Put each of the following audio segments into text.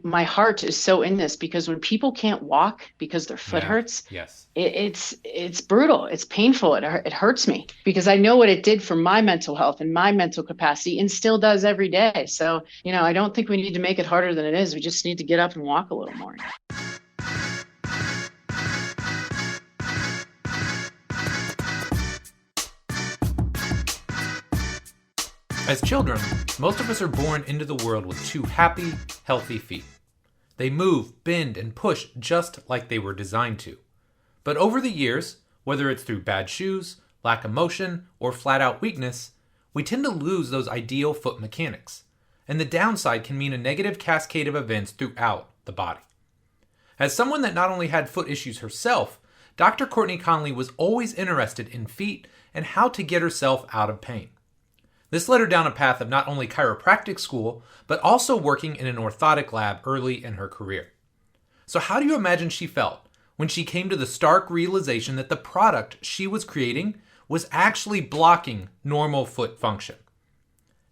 my heart is so in this because when people can't walk because their foot Yeah. hurts, Yes. it's brutal. It's painful. It hurts me because I know what it did for my mental health and my mental capacity and still does every day. So, I don't think we need to make it harder than it is. We just need to get up and walk a little more. As children, most of us are born into the world with two happy, healthy feet. They move, bend, and push just like they were designed to. But over the years, whether it's through bad shoes, lack of motion, or flat out weakness, we tend to lose those ideal foot mechanics. And the downside can mean a negative cascade of events throughout the body. As someone that not only had foot issues herself, Dr. Courtney Conley was always interested in feet and how to get herself out of pain. This led her down a path of not only chiropractic school, but also working in an orthotic lab early in her career. So how do you imagine she felt when she came to the stark realization that the product she was creating was actually blocking normal foot function?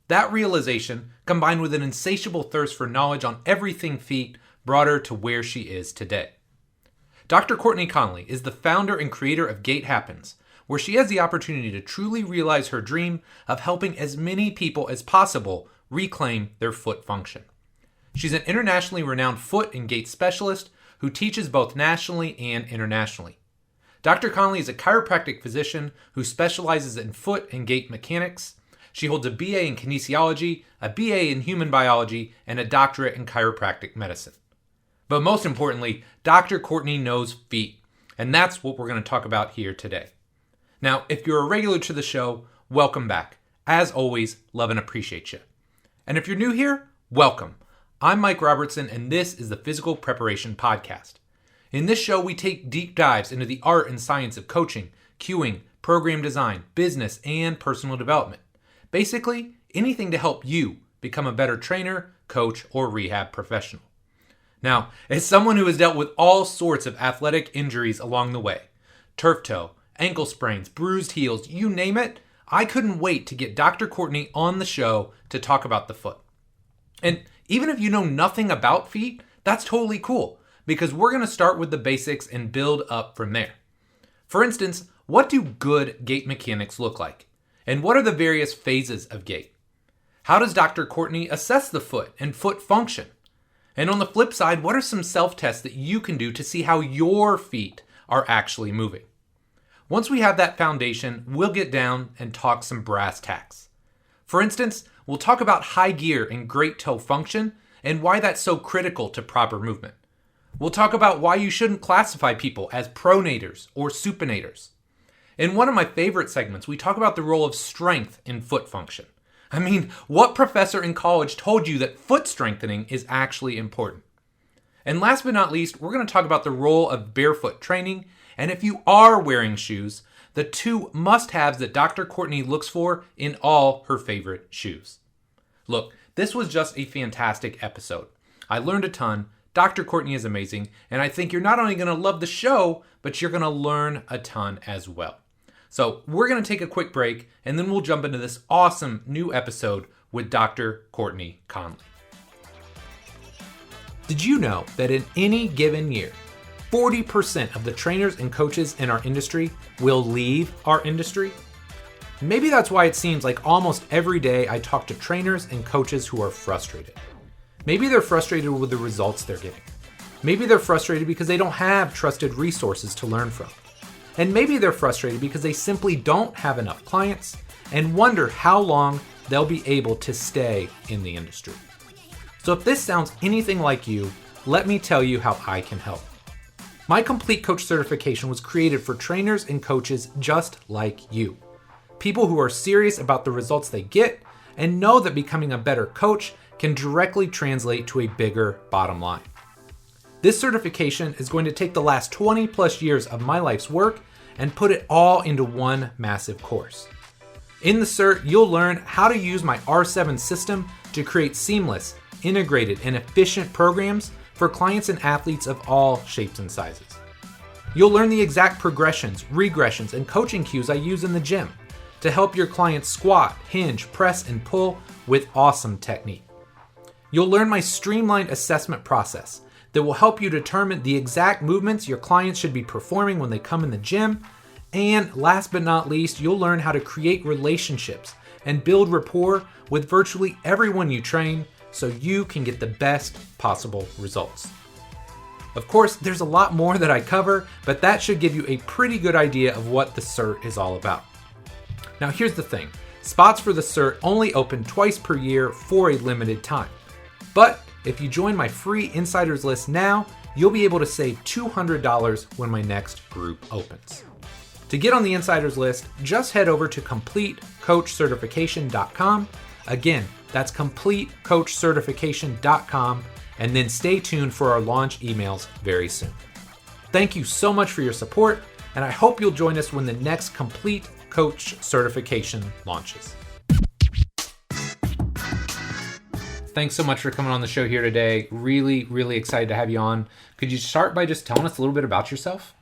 That realization, combined with an insatiable thirst for knowledge on everything feet, brought her to where she is today. Dr. Courtney Conley is the founder and creator of Gait Happens, where she has the opportunity to truly realize her dream of helping as many people as possible reclaim their foot function. She's an internationally renowned foot and gait specialist who teaches both nationally and internationally. Dr. Conley is a chiropractic physician who specializes in foot and gait mechanics. She holds a BA in kinesiology, a BA in human biology, and a doctorate in chiropractic medicine. But most importantly, Dr. Courtney knows feet, and that's what we're going to talk about here today. Now, if you're a regular to the show, welcome back. As always, love and appreciate you. And if you're new here, welcome. I'm Mike Robertson, and this is the Physical Preparation Podcast. In this show, we take deep dives into the art and science of coaching, cueing, program design, business, and personal development. Basically, anything to help you become a better trainer, coach, or rehab professional. Now, as someone who has dealt with all sorts of athletic injuries along the way, turf toe, ankle sprains, bruised heels, you name it, I couldn't wait to get Dr. Courtney on the show to talk about the foot. And even if you know nothing about feet, that's totally cool, because we're going to start with the basics and build up from there. For instance, what do good gait mechanics look like? And what are the various phases of gait? How does Dr. Courtney assess the foot and foot function? And on the flip side, what are some self-tests that you can do to see how your feet are actually moving? Once we have that foundation, we'll get down and talk some brass tacks. For instance, we'll talk about high gear and great toe function and why that's so critical to proper movement. We'll talk about why you shouldn't classify people as pronators or supinators. In one of my favorite segments, we talk about the role of strength in foot function. I mean, what professor in college told you that foot strengthening is actually important? And last but not least, we're going to talk about the role of barefoot training, and if you are wearing shoes, the two must-haves that Dr. Courtney looks for in all her favorite shoes. Look, this was just a fantastic episode. I learned a ton. Dr. Courtney is amazing, and I think you're not only going to love the show, but you're going to learn a ton as well. So we're going to take a quick break, and then we'll jump into this awesome new episode with Dr. Courtney Conley. Did you know that in any given year, 40% of the trainers and coaches in our industry will leave our industry? Maybe that's why it seems like almost every day I talk to trainers and coaches who are frustrated. Maybe they're frustrated with the results they're getting. Maybe they're frustrated because they don't have trusted resources to learn from. And maybe they're frustrated because they simply don't have enough clients and wonder how long they'll be able to stay in the industry. So if this sounds anything like you, let me tell you how I can help. My Complete Coach certification was created for trainers and coaches just like you. People who are serious about the results they get and know that becoming a better coach can directly translate to a bigger bottom line. This certification is going to take the last 20 plus years of my life's work and put it all into one massive course. In the cert, you'll learn how to use my R7 system to create seamless, integrated, and efficient programs for clients and athletes of all shapes and sizes. You'll learn the exact progressions, regressions, and coaching cues I use in the gym to help your clients squat, hinge, press, and pull with awesome technique. You'll learn my streamlined assessment process that will help you determine the exact movements your clients should be performing when they come in the gym. And last but not least, you'll learn how to create relationships and build rapport with virtually everyone you train so you can get the best possible results. Of course, there's a lot more that I cover, but that should give you a pretty good idea of what the CERT is all about. Now here's the thing, spots for the CERT only open twice per year for a limited time. But if you join my free insiders list now, you'll be able to save $200 when my next group opens. To get on the insiders list, just head over to CompleteCoachCertification.com. Again, that's CompleteCoachCertification.com, and then stay tuned for our launch emails very soon. Thank you so much for your support, and I hope you'll join us when the next Complete Coach Certification launches. Thanks so much for coming on the show here today. Really, really excited to have you on. Could you start by just telling us a little bit about yourself?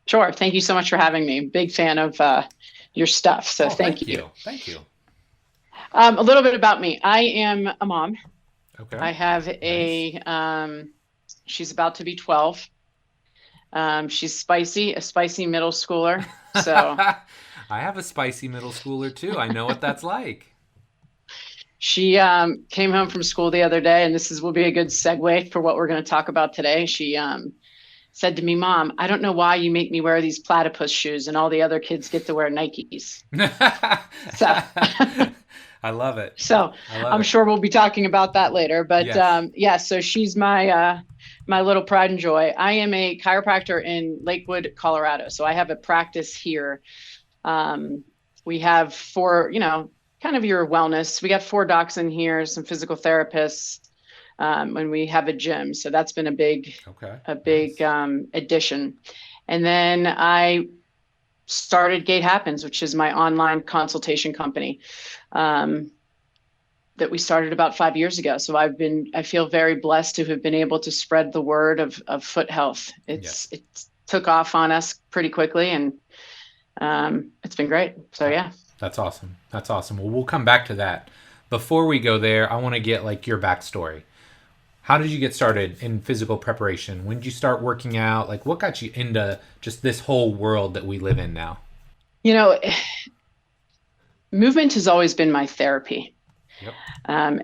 Sure. Thank you so much for having me. Big fan of your stuff. So thank you. Thank you. A little bit about me. I am a mom. Okay. I have she's about to be 12. She's a spicy middle schooler. So I have a spicy middle schooler too. I know what that's like. She came home from school the other day, and will be a good segue for what we're going to talk about today. She said to me, "Mom, I don't know why you make me wear these platypus shoes and all the other kids get to wear Nikes." So I love it. So I'm sure we'll be talking about that later. But yes. So she's my little pride and joy. I am a chiropractor in Lakewood, Colorado. So I have a practice here. We have kind of your wellness. We got 4 docs in here, some physical therapists. When we have a gym. So that's been a big addition. And then I started Gait Happens, which is my online consultation company that we started about 5 years ago. So I feel very blessed to have been able to spread the word of foot health. It took off on us pretty quickly, and it's been great. So yeah. That's awesome. Well, we'll come back to that. Before we go there, I want to get your backstory. How did you get started in physical preparation? When did you start working out? What got you into just this whole world that we live in now? Movement has always been my therapy. Yep.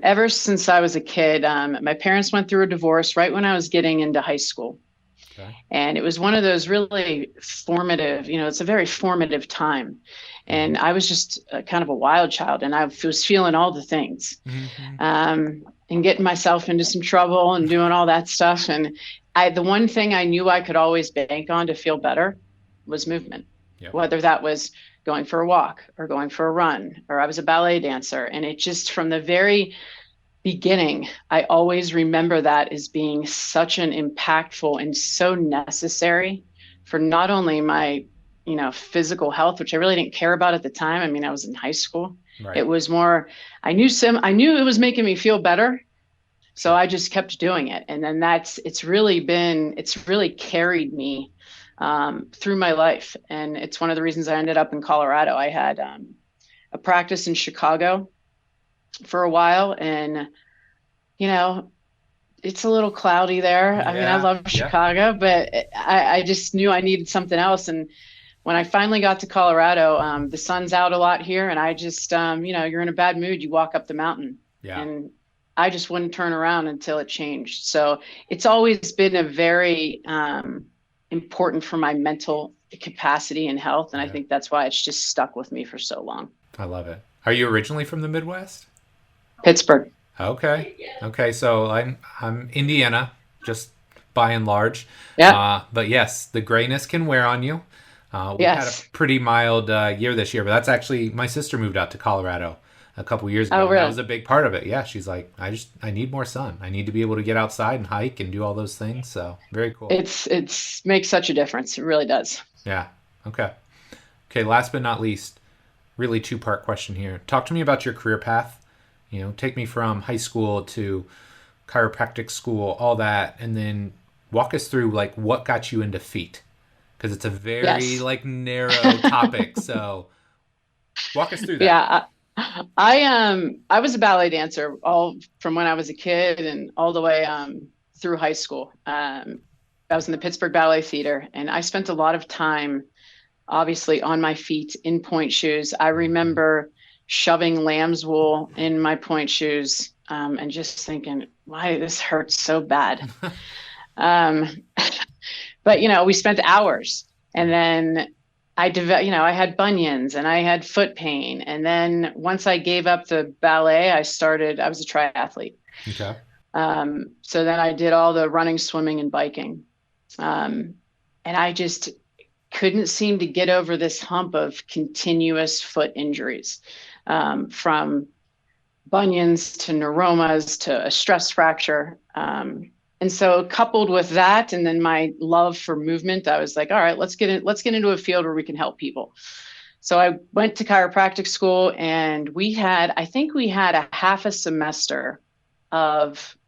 Ever since I was a kid, my parents went through a divorce right when I was getting into high school. Okay. And it was one of those really formative, it's a very formative time. And I was just kind of a wild child, and I was feeling all the things. Mm-hmm. And getting myself into some trouble and doing all that stuff. And the one thing I knew I could always bank on to feel better was movement. Yep. Whether that was going for a walk or going for a run, or I was a ballet dancer. And it just, from the very beginning, I always remember that as being such an impactful and so necessary for not only my, physical health, which I really didn't care about at the time. I mean, I was in high school. Right. It was more, I knew it was making me feel better. So I just kept doing it. And then it's really carried me through my life. And it's one of the reasons I ended up in Colorado. I had a practice in Chicago for a while, and, it's a little cloudy there. Yeah, I mean, I love Chicago, but I just knew I needed something else. And when I finally got to Colorado, the sun's out a lot here, and I just, you're in a bad mood, you walk up the mountain. Yeah. And I just wouldn't turn around until it changed. So it's always been a very important for my mental capacity and health. And I think that's why it's just stuck with me for so long. I love it. Are you originally from the Midwest? Pittsburgh. Okay. So I'm Indiana, just by and large. Yeah. But yes, the grayness can wear on you. We had a pretty mild year this year, but that's actually, my sister moved out to Colorado a couple years ago. Oh, really? That was a big part of it. Yeah, she's like, I need more sun. I need to be able to get outside and hike and do all those things. So very cool. It's makes such a difference. It really does. Yeah. Okay. Last but not least, really 2-part question here. Talk to me about your career path. Take me from high school to chiropractic school, all that, and then walk us through what got you into feet. Because it's a very narrow topic. So walk us through that. Yeah. I was a ballet dancer all from when I was a kid and all the way through high school. I was in the Pittsburgh Ballet Theater, and I spent a lot of time obviously on my feet in point shoes. I Mhm. remember shoving lamb's wool in my point shoes, and just thinking, why this hurts so bad. Um, but we spent hours, and Right. then I had bunions and I had foot pain. And then once I gave up the ballet, I was a triathlete. Okay. So then I did all the running, swimming, and biking. Um, and I just couldn't seem to get over this hump of continuous foot injuries, from bunions to neuromas to a stress fracture. And so coupled with that, and then my love for movement, I was like, all right, let's get into a field where we can help people. So I went to chiropractic school, and I think we had a half a semester of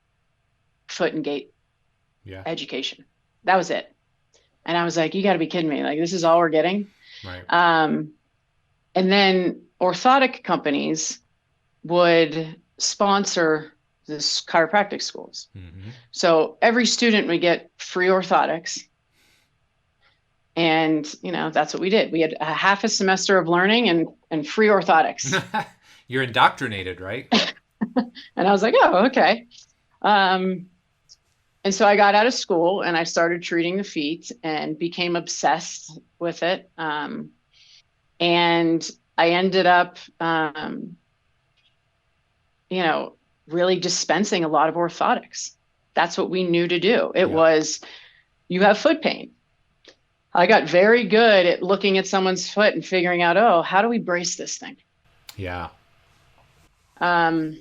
foot and gait Yeah. education. That was it. And I was like, you got to be kidding me. Like, this is all we're getting. Right. Um, and then orthotic companies would sponsor this chiropractic schools. Hmm. So every student would get free orthotics. And, that's what we did. We had a half a semester of learning and free orthotics. You're indoctrinated, right? And I was like, oh, okay. Um, and so I got out of school and I started treating the feet and became obsessed with it. And I ended up, you know, really dispensing a lot of orthotics. That's what we knew to do. It Yeah. was, you have foot pain. I got very good at looking at someone's foot and figuring out, oh, how do we brace this thing? Yeah. Um,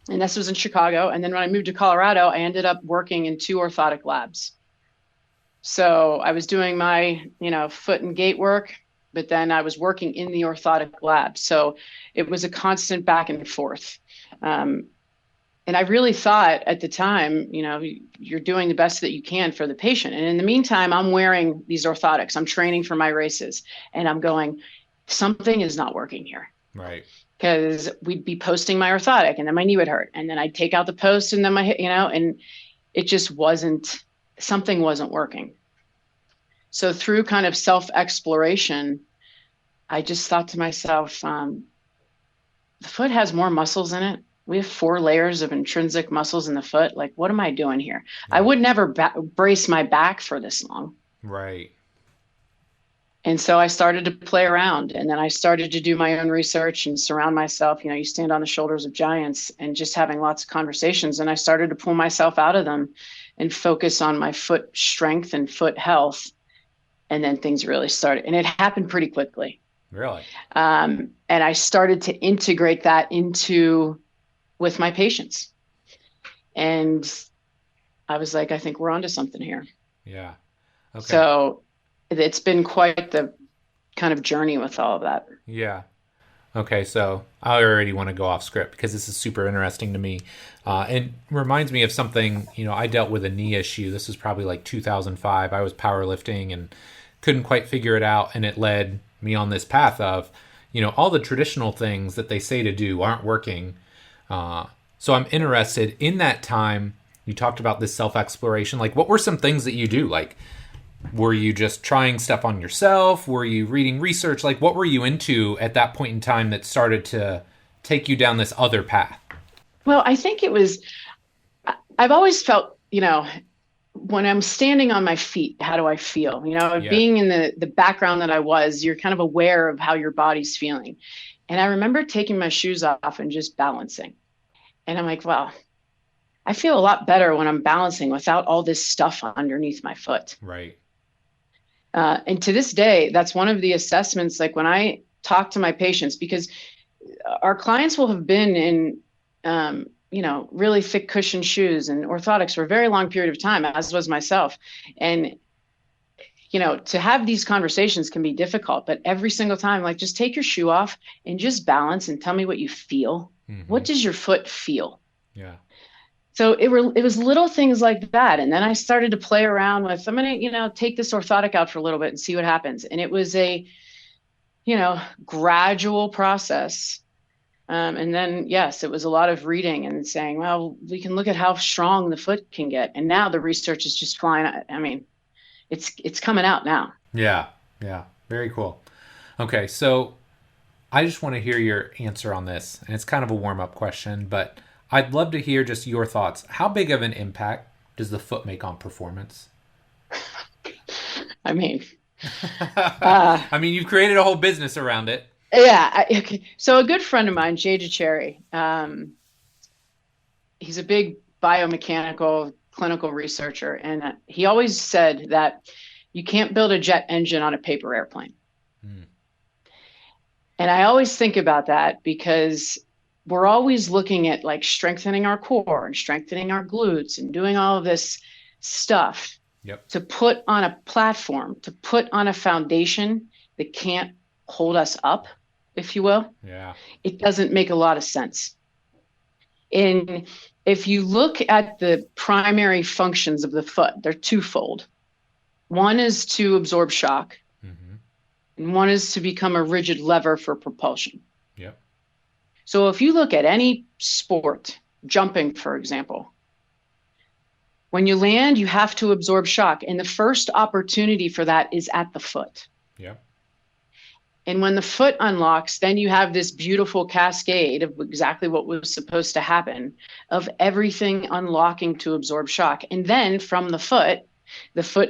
and this was in Chicago. And then when I moved to Colorado, I ended up working in two orthotic labs. So I was doing my, foot and gait work, but then I was working in the orthotic lab. So it was a constant back and forth. Um, and I really thought at the time, you're doing the best that you can for the patient. And in the meantime, I'm wearing these orthotics. I'm training for my races, and I'm going, something is not working here. Right. Because we'd be posting my orthotic, and then my knee would hurt, and then I'd take out the post, and then and it just something wasn't working. So through kind of self exploration, I just thought to myself, the foot has more muscles in it. We have 4 layers of intrinsic muscles in the foot. Like, what am I doing here? I Yeah. would never brace my back for this long. Right. And so I started to play around, and then I started to do my own research and surround myself. You stand on the shoulders of giants and just having lots of conversations. And I started to pull myself out of them and focus on my foot strength and foot health. And then things really started, and it happened pretty quickly. Really. And I started to integrate that with my patients. And I was like, I think we're onto something here. Yeah. Okay. So it's been quite the kind of journey with all of that. Yeah. Okay, so I already want to go off script because this is super interesting to me. And reminds me of something, I dealt with a knee issue. This was probably like 2005. I was powerlifting and couldn't quite figure it out. And it led me on this path of, all the traditional things that they say to do aren't working. So I'm interested in that time. You talked about this self exploration. Like, what were some things that you do? Like, were you just trying stuff on yourself? Were you reading research? Like, what were you into at that point in time that started to take you down this other path? Well, I think I've always felt, when I'm standing on my feet, how do I feel? Yeah. Being in the background that I was, you're kind of aware of how your body's feeling. And I remember taking my shoes off and just balancing. And I'm like, wow, I feel a lot better when I'm balancing without all this stuff underneath my foot. Right. And to this day, that's one of the assessments. Like when I talk to my patients, because our clients will have been in, really thick cushion shoes and orthotics for a very long period of time, as was myself. And, to have these conversations can be difficult, but every single time, like, just take your shoe off and just balance and tell me what you feel. Mm-hmm. What does your foot feel? Yeah. So it was little things like that. And then I started to play around with, I'm going to, take this orthotic out for a little bit and see what happens. And it was a, gradual process And then, yes, it was a lot of reading and saying, well, we can look at how strong the foot can get. And now the research is just flying. I mean, it's coming out now. Yeah. Yeah. Very cool. Okay. So I just want to hear your answer on this. And it's kind of a warm up question, but I'd love to hear just your thoughts. How big of an impact does the foot make on performance? I mean, I mean, you've created a whole business around it. yeah. Okay. So a good friend of mine, Jay DeCherry, he's a big biomechanical clinical researcher. And he always said that you can't build a jet engine on a paper airplane. Mm. And I always think about that because we're always looking at like strengthening our core and strengthening our glutes and doing all of this stuff to put on a platform, to put on a foundation that can't hold us up, if you will. Yeah. It doesn't make a lot of sense. And if you look at the primary functions of the foot, they're twofold. One is to absorb shock, and one is to become a rigid lever for propulsion. Yep. So if you look at any sport, jumping, for example, when you land, you have to absorb shock. And the first opportunity for that is at the foot. Yep. And when the foot unlocks, then you have this beautiful cascade of exactly what was supposed to happen, of everything unlocking to absorb shock. And then from the foot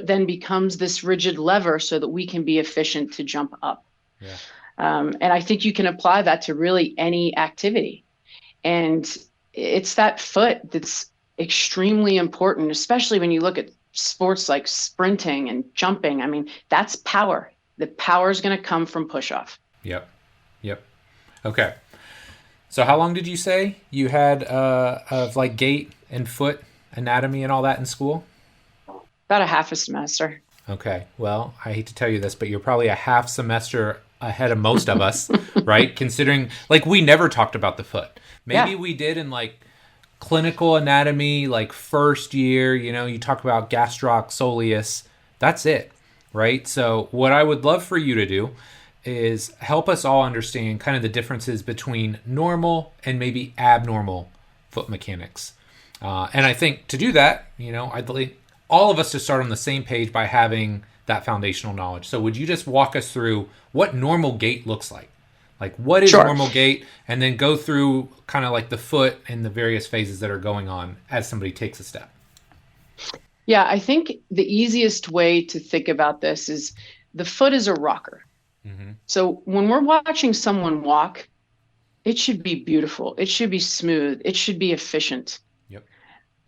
then becomes this rigid lever so that we can be efficient to jump up. Yeah. And I think you can apply that to really any activity. And it's that foot that's extremely important, especially when you look at sports like sprinting and jumping. I mean, that's power. The power is going to come from push-off. Yep. Okay. So how long did you say you had of like gait and foot anatomy and all that in school? About a half a semester. Okay. Well, I hate to tell you this, but you're probably a half semester ahead of most of us, right? Considering like we never talked about the foot. Maybe we did in like clinical anatomy, like first year, you talk about gastroc soleus. That's it, right? So what I would love for you to do is help us all understand kind of the differences between normal and maybe abnormal foot mechanics. And I think to do that, I'd like all of us to start on the same page by having that foundational knowledge. So would you just walk us through what normal gait looks like? Like what is normal gait? And then go through kind of like the foot and the various phases that are going on as somebody takes a step. Yeah, I think the easiest way to think about this is the foot is a rocker. Mm-hmm. So when we're watching someone walk, it should be beautiful. It should be smooth. It should be efficient. Yep.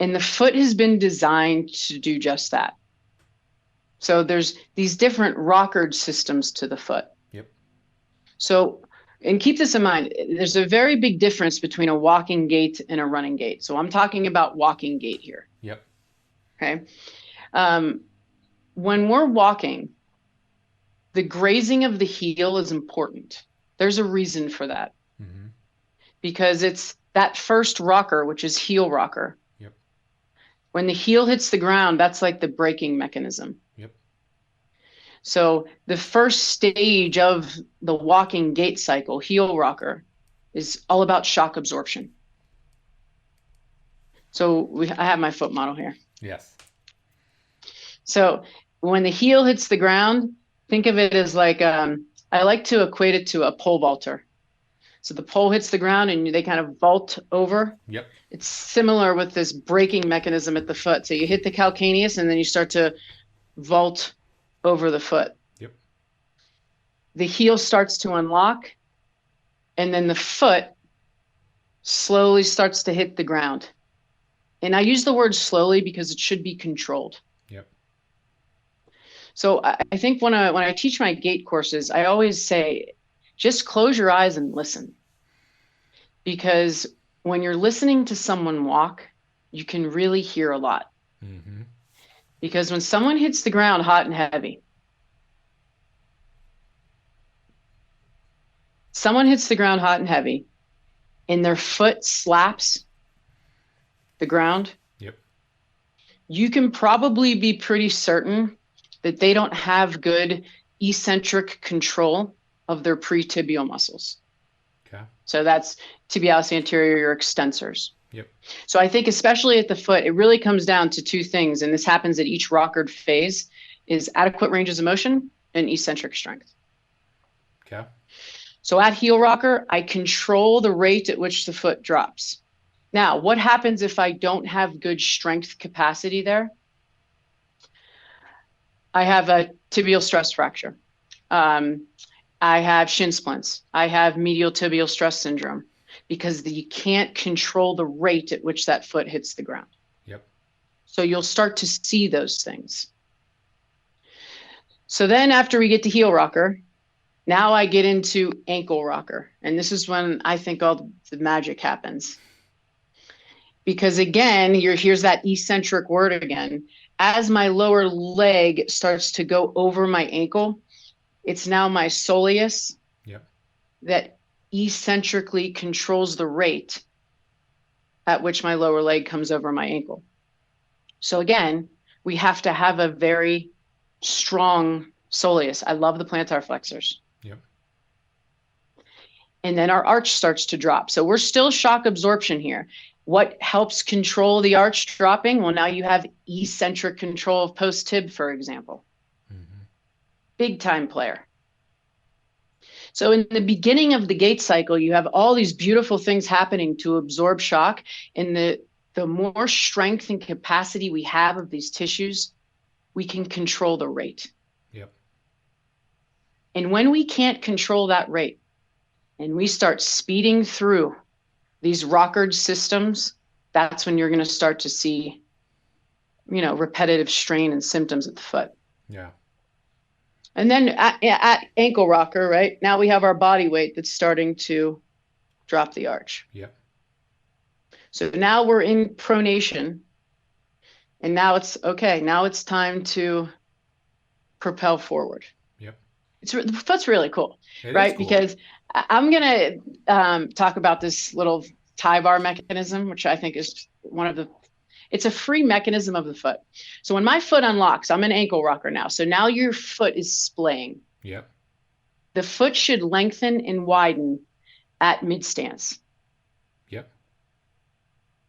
And the foot has been designed to do just that. So there's these different rockered systems to the foot. Yep. So, and keep this in mind, there's a very big difference between a walking gait and a running gait. So I'm talking about walking gait here. Yep. Okay. When we're walking, the grazing of the heel is important. There's a reason for that. Mm-hmm. Because it's that first rocker, which is heel rocker. Yep. When the heel hits the ground, that's like the braking mechanism. Yep. So the first stage of the walking gait cycle, heel rocker, is all about shock absorption. So I have my foot model here. Yes. So when the heel hits the ground, think of it as like, I like to equate it to a pole vaulter. So the pole hits the ground and they kind of vault over. Yep. It's similar with this braking mechanism at the foot. So you hit the calcaneus and then you start to vault over the foot. Yep. The heel starts to unlock and then the foot slowly starts to hit the ground. And I use the word slowly because it should be controlled. Yep. So I think when I teach my gait courses, I always say, just close your eyes and listen. Because when you're listening to someone walk, you can really hear a lot. Mm-hmm. Because when someone hits the ground hot and heavy, and their foot slaps the ground, yep, you can probably be pretty certain that they don't have good eccentric control of their pre-tibial muscles. Okay. So that's tibialis anterior, your extensors. Yep. So I think especially at the foot, it really comes down to two things, and this happens at each rocker phase, is adequate ranges of motion and eccentric strength. Okay. So at heel rocker, I control the rate at which the foot drops. Now, what happens if I don't have good strength capacity there? I have a tibial stress fracture. I have shin splints. I have medial tibial stress syndrome because you can't control the rate at which that foot hits the ground. Yep. So you'll start to see those things. So then after we get to heel rocker, now I get into ankle rocker. And this is when I think all the magic happens. Because again, here's that eccentric word again. As my lower leg starts to go over my ankle, it's now my soleus that eccentrically controls the rate at which my lower leg comes over my ankle. So again, we have to have a very strong soleus. I love the plantar flexors. Yep. And then our arch starts to drop. So we're still shock absorption here. What helps control the arch dropping? Well, now you have eccentric control of post tib, for example. Mm-hmm. Big time player. So in the beginning of the gait cycle, you have all these beautiful things happening to absorb shock. And the more strength and capacity we have of these tissues, we can control the rate. Yep. And when we can't control that rate and we start speeding through these rockered systems, that's when you're going to start to see, repetitive strain and symptoms at the foot. Yeah. And then at ankle rocker, right, now we have our body weight that's starting to drop the arch. Yep. So now we're in pronation. And now it's okay. Now it's time to propel forward. Yep. The foot's really cool, right? Cool. Because I'm going to talk about this little tie bar mechanism, which I think is it's a free mechanism of the foot. So when my foot unlocks, I'm an ankle rocker now. So now your foot is splaying. Yep. The foot should lengthen and widen at mid stance. Yep.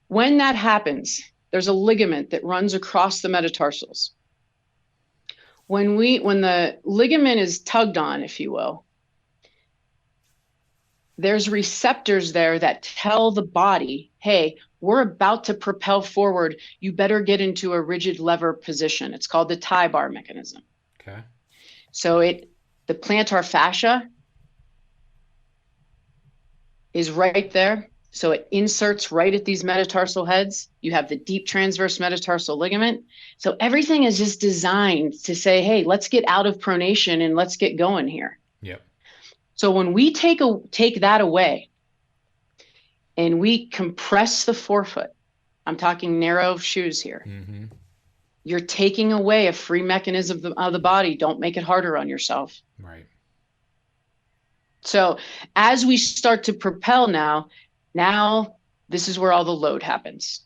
When that happens, there's a ligament that runs across the metatarsals. When the ligament is tugged on, if you will, there's receptors there that tell the body, hey, we're about to propel forward. You better get into a rigid lever position. It's called the tie bar mechanism. Okay. So the plantar fascia is right there. So it inserts right at these metatarsal heads. You have the deep transverse metatarsal ligament. So everything is just designed to say, hey, let's get out of pronation and let's get going here. Yep. So when we take that away and we compress the forefoot, I'm talking narrow shoes here. Mm-hmm. You're taking away a free mechanism of the body. Don't make it harder on yourself. Right. So as we start to propel now this is where all the load happens.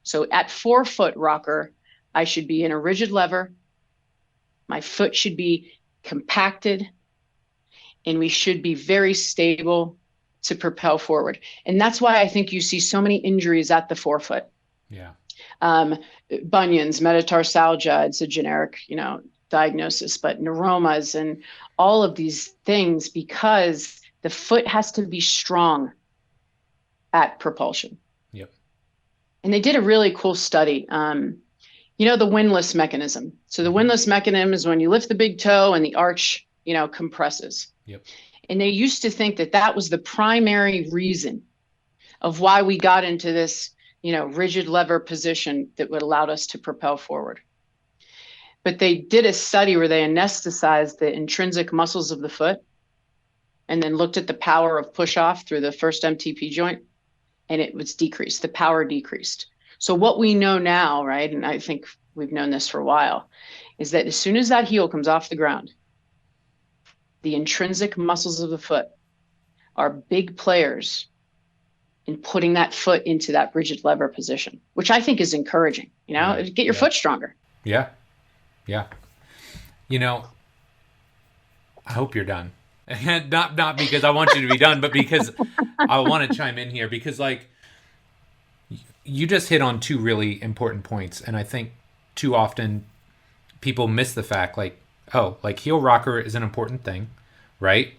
So at forefoot rocker, I should be in a rigid lever. My foot should be compacted, and we should be very stable to propel forward. And that's why I think you see so many injuries at the forefoot. Yeah. Bunions, metatarsalgia, it's a generic, diagnosis, but neuromas and all of these things, because the foot has to be strong at propulsion. Yep. And they did a really cool study. The windlass mechanism. So the windlass mechanism is when you lift the big toe and the arch, compresses. Yep. And they used to think that was the primary reason of why we got into this, rigid lever position that would allow us to propel forward. But they did a study where they anesthetized the intrinsic muscles of the foot and then looked at the power of push off through the first MTP joint, and it was decreased. The power decreased. So what we know now, right, and I think we've known this for a while, is that as soon as that heel comes off the ground, the intrinsic muscles of the foot are big players in putting that foot into that rigid lever position, which I think is encouraging, get your foot stronger. Yeah. Yeah. I hope you're done. Not because I want you to be done, but because I want to chime in here because like you just hit on two really important points, and I think too often people miss the fact like, oh, like heel rocker is an important thing, right?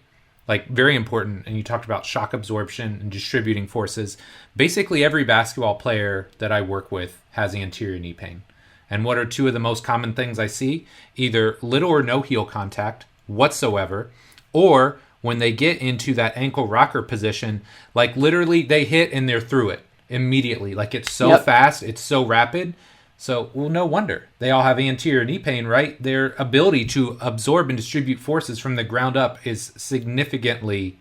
Like very important. And you talked about shock absorption and distributing forces. Basically every basketball player that I work with has anterior knee pain. And what are two of the most common things I see? Either little or no heel contact whatsoever, or when they get into that ankle rocker position, like literally they hit and they're through it immediately. Like it's so fast, it's so rapid. So, well, no wonder. They all have anterior knee pain, right? Their ability to absorb and distribute forces from the ground up is significantly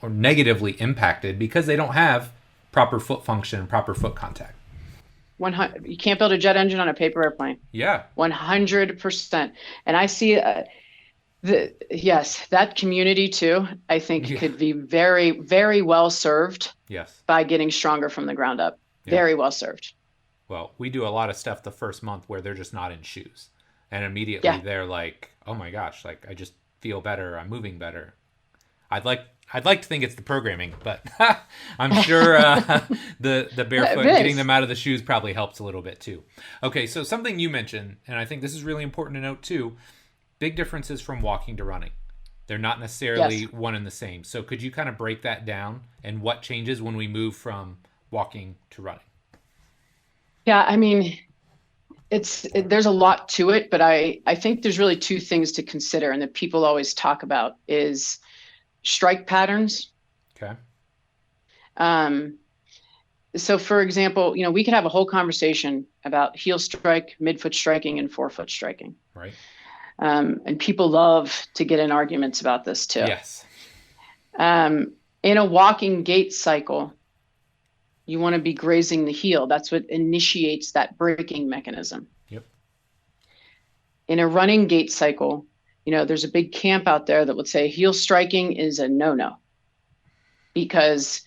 or negatively impacted because they don't have proper foot function and proper foot contact. 100. You can't build a jet engine on a paper airplane. Yeah. 100%. And I see that community too, I think could be very, very well served by getting stronger from the ground up. Very well served. Well, we do a lot of stuff the first month where they're just not in shoes. And immediately they're like, oh my gosh, like I just feel better. I'm moving better. I'd like to think it's the programming, but I'm sure the barefoot, getting them out of the shoes probably helps a little bit too. Okay, so something you mentioned, and I think this is really important to note too, big differences from walking to running. They're not necessarily one and the same. So could you kind of break that down and what changes when we move from walking to running? Yeah, I mean, there's a lot to it, but I think there's really two things to consider and that people always talk about is strike patterns. Okay. So for example, we could have a whole conversation about heel strike, midfoot striking, and forefoot striking. Right. And people love to get in arguments about this too. Yes. In a walking gait cycle, you want to be grazing the heel. That's what initiates that braking mechanism. Yep. In a running gait cycle, there's a big camp out there that would say heel striking is a no-no because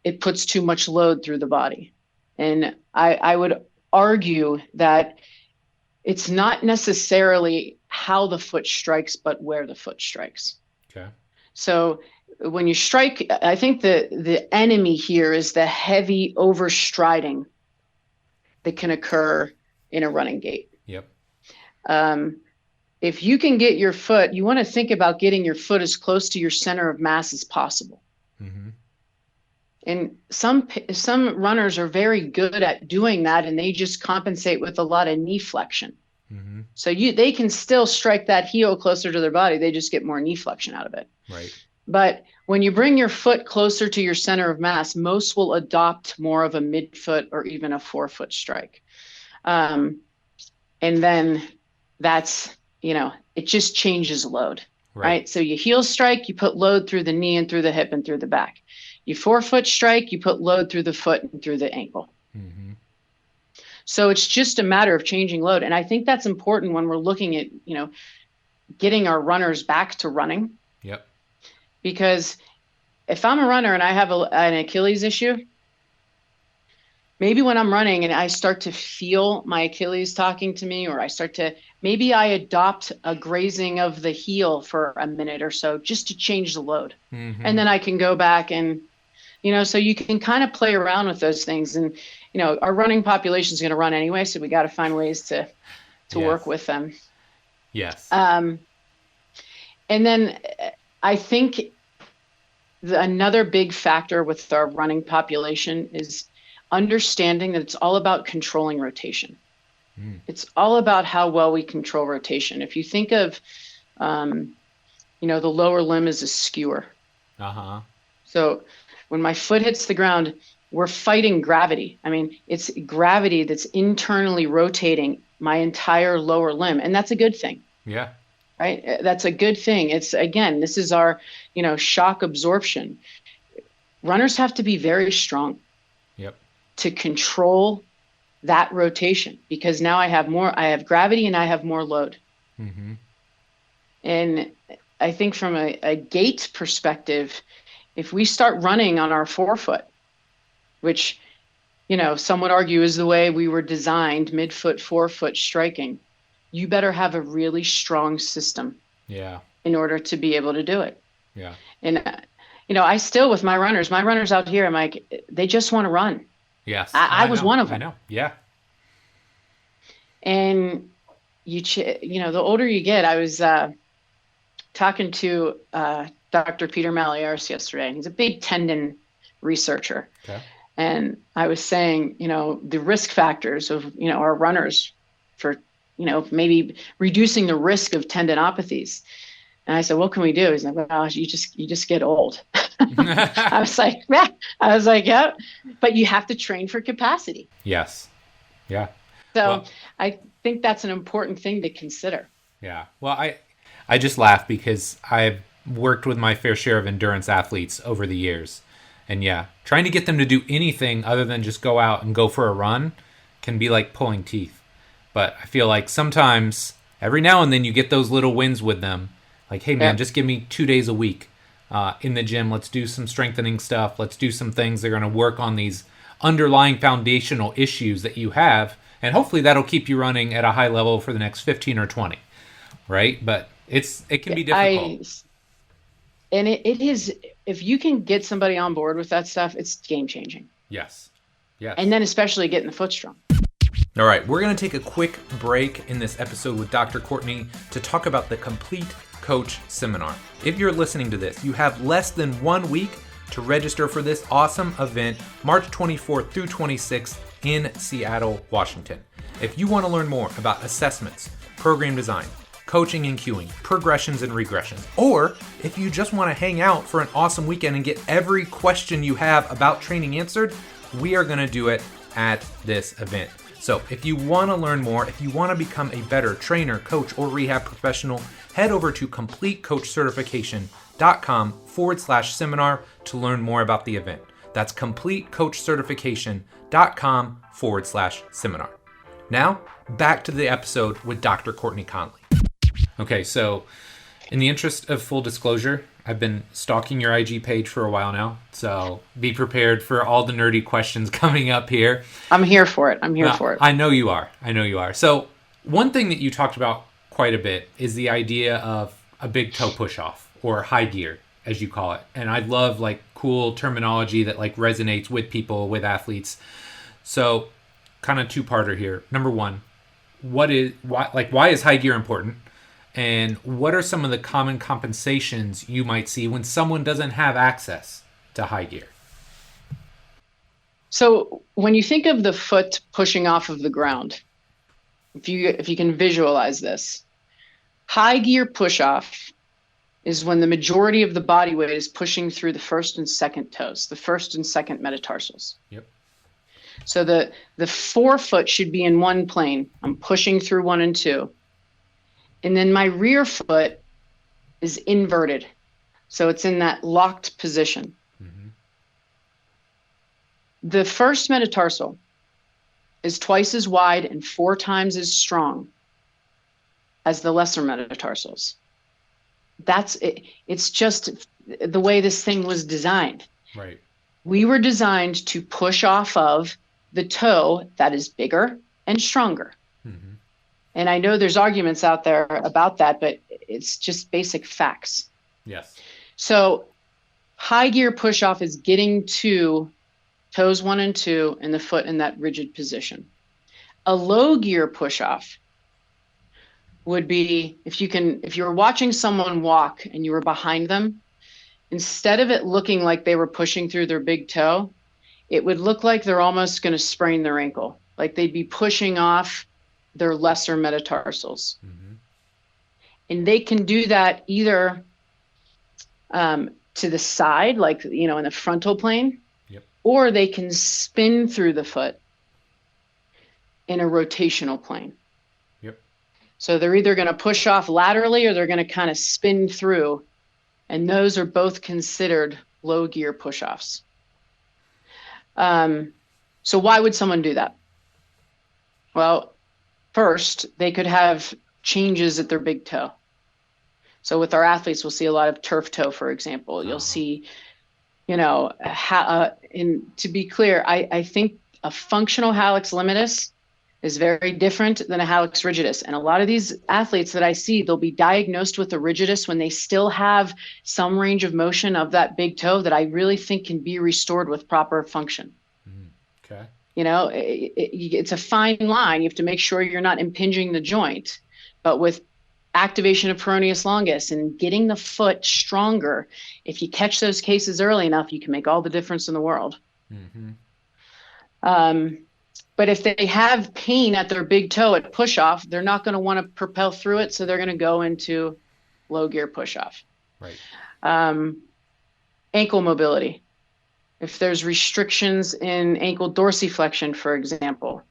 it puts too much load through the body. And I would argue that it's not necessarily how the foot strikes, but where the foot strikes. Okay. So when you strike, I think the enemy here is the heavy overstriding that can occur in a running gait. Yep. If you can get your foot, you want to think about getting your foot as close to your center of mass as possible. Mm-hmm. And some runners are very good at doing that, and they just compensate with a lot of knee flexion. Mm-hmm. So they can still strike that heel closer to their body. They just get more knee flexion out of it. Right. But when you bring your foot closer to your center of mass, most will adopt more of a midfoot or even a forefoot strike. And then that's, it just changes load, right? So you heel strike, you put load through the knee and through the hip and through the back. You forefoot strike, you put load through the foot and through the ankle. Mm-hmm. So it's just a matter of changing load. And I think that's important when we're looking at, getting our runners back to running. Yep. Because if I'm a runner and I have an Achilles issue, maybe when I'm running and I start to feel my Achilles talking to me, or maybe I adopt a grazing of the heel for a minute or so just to change the load. Mm-hmm. And then I can go back and, so you can kind of play around with those things. And, our running population is going to run anyway, so we got to find ways to work with them. Yes. And then I think another big factor with our running population is understanding that it's all about controlling rotation. It's all about how well we control rotation. If you think of, the lower limb is a skewer. Uh-huh. So when my foot hits the ground, we're fighting gravity. I mean, it's gravity that's internally rotating my entire lower limb. And that's a good thing. Yeah. Right? That's a good thing. It's, again, this is our, shock absorption. Runners have to be very strong. Yep. To control that rotation, because now I have gravity and I have more load. Mm-hmm. And I think from a gait perspective, if we start running on our forefoot, which, some would argue is the way we were designed, midfoot, forefoot striking, you better have a really strong system. Yeah. In order to be able to do it. Yeah. And, I still, with my runners out here, I'm like, they just want to run. Yes. I was one of I them. know. Yeah. And the older you get, I was talking to Dr. Peter Malliaris yesterday, and he's a big tendon researcher. Okay. And I was saying, the risk factors of, our runners for, maybe reducing the risk of tendinopathies. And I said, what can we do? He's like, well, you just get old. I was like, yeah. Yeah, but you have to train for capacity. Yes. Yeah. So Well, I think that's an important thing to consider. yeah. Well, I just laugh because I've worked with my fair share of endurance athletes over the years. And yeah, trying to get them to do anything other than just go out and go for a run can be like pulling teeth. But I feel like sometimes, every now and then, you get those little wins with them. Like, hey, man, Yep. just give me 2 days a week in the gym. Let's do some strengthening stuff. Let's do some things that are going to work on these underlying foundational issues that you have. And hopefully that'll keep you running at a high level for the next 15 or 20, right? But it can be difficult. It is, if you can get somebody on board with that stuff, it's game changing. Yes. Yes. And then especially getting the foot strong. All right, we're going to take a quick break in this episode with Dr. Courtney to talk about the Complete Coach Seminar. If you're listening to this, you have less than 1 week to register for this awesome event, March 24th through 26th in Seattle, Washington. If you want to learn more about assessments, program design, coaching and cueing, progressions and regressions, or if you just want to hang out for an awesome weekend and get every question you have about training answered, we are going to do it at this event. So if you want to learn more, if you want to become a better trainer, coach, or rehab professional, head over to CompleteCoachCertification.com/seminar to learn more about the event. That's CompleteCoachCertification.com/seminar. Now, back to the episode with Dr. Courtney Conley. Okay, so in the interest of full disclosure, I've been stalking your IG page for a while now, so be prepared for all the nerdy questions coming up here. I'm here for it. I know you are. So one thing that you talked about quite a bit is the idea of a big toe push-off, or high gear, as you call it. And I love like cool terminology that like resonates with people, with athletes. So kind of two-parter here. Number one, why is high gear important? And what are some of the common compensations you might see when someone doesn't have access to high gear? So when you think of the foot pushing off of the ground, if you can visualize this, high gear push off is when the majority of the body weight is pushing through the first and second toes, the first and second metatarsals. Yep. So the forefoot should be in one plane. I'm pushing through 1 and 2. And then my rear foot is inverted. So it's in that locked position. Mm-hmm. The first metatarsal is twice as wide and 4 times as strong as the lesser metatarsals. That's it. It's just the way this thing was designed. Right. We were designed to push off of the toe that is bigger and stronger. Mm-hmm. And I know there's arguments out there about that, but it's just basic facts. Yes. So high gear push off is getting to toes 1 and 2 and the foot in that rigid position. A low gear push off would be if you were watching someone walk and you were behind them, instead of it looking like they were pushing through their big toe, it would look like they're almost going to sprain their ankle. Like they'd be pushing off their lesser metatarsals. Mm-hmm. And they can do that either to the side, like, in the frontal plane, yep, or they can spin through the foot in a rotational plane. Yep. So they're either going to push off laterally or they're going to kind of spin through. And those are both considered low gear push-offs. So why would someone do that? Well, first, they could have changes at their big toe. So with our athletes, we'll see a lot of turf toe, for example. You'll see, and to be clear, I think a functional hallux limitus is very different than a hallux rigidus. And a lot of these athletes that I see, they'll be diagnosed with a rigidus when they still have some range of motion of that big toe that I really think can be restored with proper function. Okay. It's a fine line. You have to make sure you're not impinging the joint, but with activation of peroneus longus and getting the foot stronger, if you catch those cases early enough, you can make all the difference in the world. Mm-hmm. But if they have pain at their big toe at push off, they're not going to want to propel through it. So they're going to go into low gear push off. Right. Ankle mobility. If there's restrictions in ankle dorsiflexion, for example,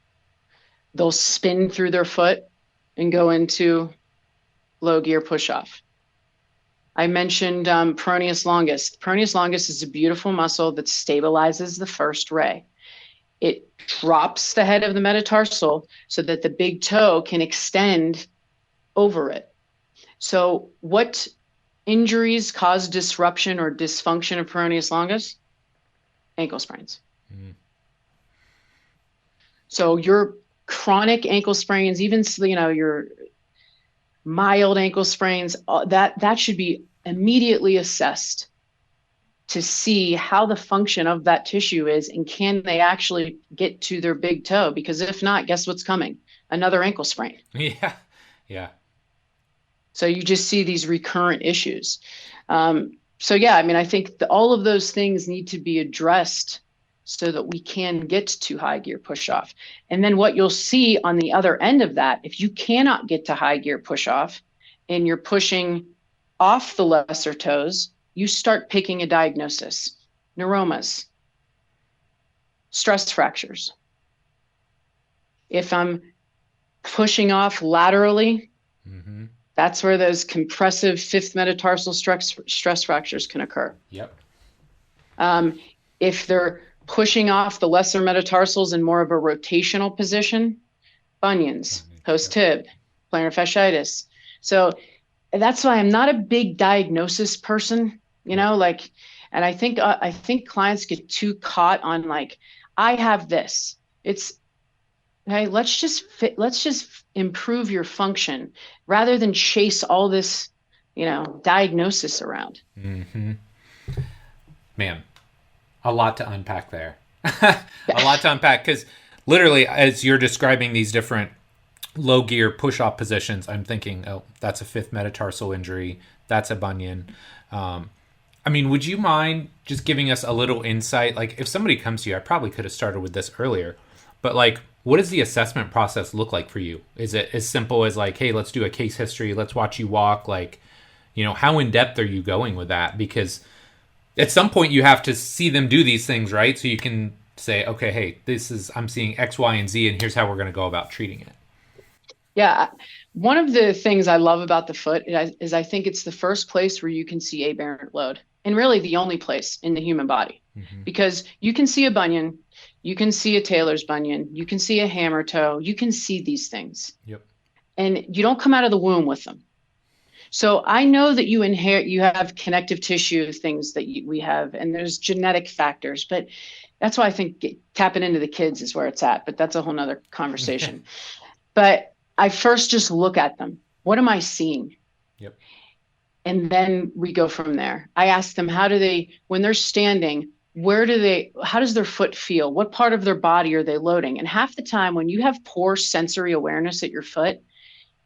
they'll spin through their foot and go into low gear push off. I mentioned peroneus longus. Peroneus longus is a beautiful muscle that stabilizes the first ray. It drops the head of the metatarsal so that the big toe can extend over it. So what injuries cause disruption or dysfunction of peroneus longus? Ankle sprains. Mm. So your chronic ankle sprains, even your mild ankle sprains, that should be immediately assessed to see how the function of that tissue is and can they actually get to their big toe? Because if not, guess what's coming? Another ankle sprain. Yeah. Yeah. So you just see these recurrent issues. I think all of those things need to be addressed so that we can get to high gear push off. And then what you'll see on the other end of that, if you cannot get to high gear push off and you're pushing off the lesser toes, you start picking a diagnosis: neuromas, stress fractures. If I'm pushing off laterally, mm-hmm. That's where those compressive fifth metatarsal stress fractures can occur. Yep. If they're pushing off the lesser metatarsals in more of a rotational position, bunions, post-tib, plantar fasciitis. So that's why I'm not a big diagnosis person, and I think clients get too caught on I have this. It's okay. Let's just improve your function rather than chase all this, diagnosis around. Mm-hmm. Man, a lot to unpack there. A lot to unpack, because literally as you're describing these different low gear push-off positions, I'm thinking, oh, that's a fifth metatarsal injury. That's a bunion. Would you mind just giving us a little insight? If somebody comes to you, I probably could have started with this earlier, but what does the assessment process look like for you? Is it as simple as hey, let's do a case history, let's watch you walk? How in depth are you going with that? Because at some point you have to see them do these things, right? So you can say, okay, hey, I'm seeing X, Y, and Z, and here's how we're going to go about treating it. Yeah. One of the things I love about the foot is I think it's the first place where you can see aberrant load, and really the only place in the human body, mm-hmm. because you can see a bunion, you can see a Taylor's bunion, you can see a hammer toe, you can see these things. Yep. And you don't come out of the womb with them. So I know that you have connective tissue things that we have, and there's genetic factors, but that's why I think tapping into the kids is where it's at, but that's a whole nother conversation. But I first just look at them. What am I seeing? Yep. And then we go from there. I ask them, when they're standing, how does their foot feel? What part of their body are they loading? And half the time when you have poor sensory awareness at your foot,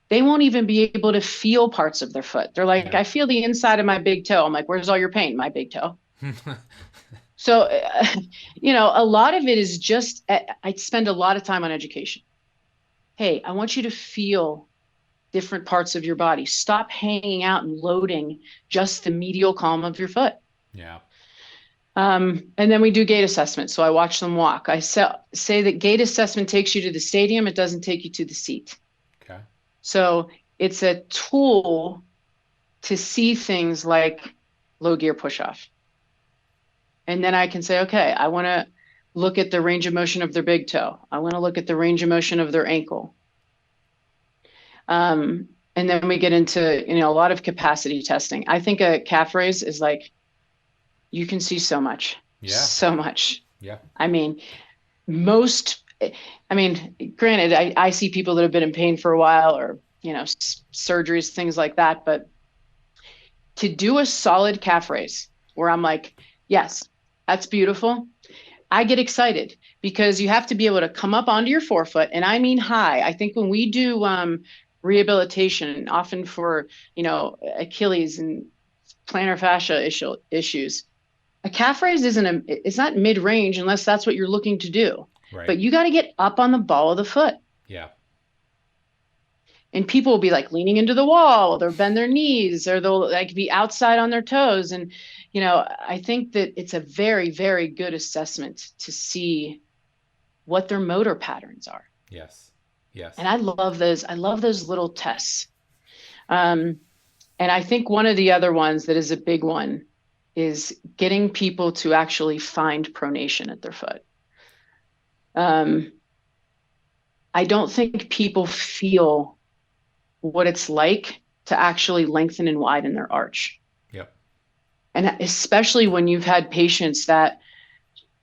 they won't even be able to feel parts of their foot. They're like, yeah. I feel the inside of my big toe. I'm like, where's all your pain? My big toe. So, a lot of it is just, I spend a lot of time on education. Hey, I want you to feel different parts of your body. Stop hanging out and loading just the medial column of your foot. Yeah. And then we do gait assessment. So I watch them walk. I say that gait assessment takes you to the stadium. It doesn't take you to the seat. Okay. So it's a tool to see things like low gear push off. And then I can say, okay, I want to look at the range of motion of their big toe. I want to look at the range of motion of their ankle. And then we get into, a lot of capacity testing. I think a calf raise is you can see so much. Yeah. So much. Yeah. Most I mean, granted, I see people that have been in pain for a while, or, surgeries, things like that. But to do a solid calf raise where I'm like, yes, that's beautiful. I get excited because you have to be able to come up onto your forefoot. And I mean high. I think when we do rehabilitation, often for, Achilles and plantar fascia issues, a calf raise it's not mid-range unless that's what you're looking to do. Right. But you got to get up on the ball of the foot. Yeah. And people will be like leaning into the wall, they'll bend their knees, or they'll like be outside on their toes. And, I think that it's a very, very good assessment to see what their motor patterns are. Yes. Yes. And I love those little tests. And I think one of the other ones that is a big one is getting people to actually find pronation at their foot. I don't think people feel what it's like to actually lengthen and widen their arch. Yep. And especially when you've had patients that,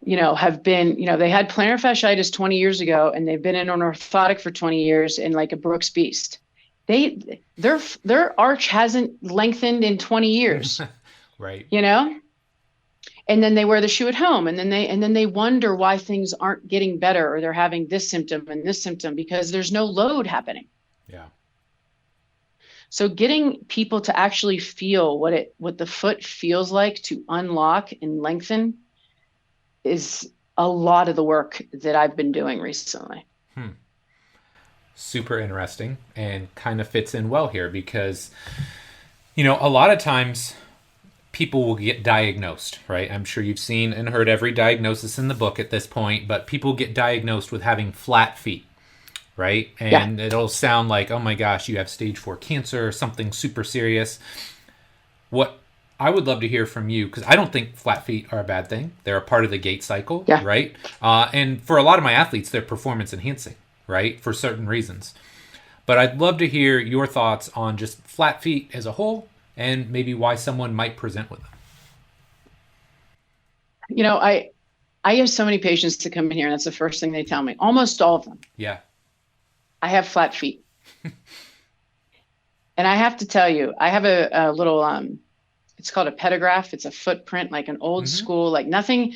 have been, they had plantar fasciitis 20 years ago, and they've been in an orthotic for 20 years and like a Brooks Beast. Their arch hasn't lengthened in 20 years. Right. And then they wear the shoe at home, and then they wonder why things aren't getting better, or they're having this symptom and this symptom because there's no load happening. Yeah. So getting people to actually feel what the foot feels like to unlock and lengthen is a lot of the work that I've been doing recently. Super interesting, and kind of fits in well here because, a lot of times people will get diagnosed, right? I'm sure you've seen and heard every diagnosis in the book at this point, but people get diagnosed with having flat feet, right? And It'll sound like, oh my gosh, you have stage 4 cancer or something super serious. What I would love to hear from you, because I don't think flat feet are a bad thing. They're a part of the gait cycle, right? And for a lot of my athletes, they're performance enhancing, right? For certain reasons. But I'd love to hear your thoughts on just flat feet as a whole, and maybe why someone might present with them. I have so many patients to come in here, and that's the first thing they tell me. Almost all of them. Yeah. I have flat feet. And I have to tell you, I have a little, it's called a pedograph. It's a footprint, like an old school, like nothing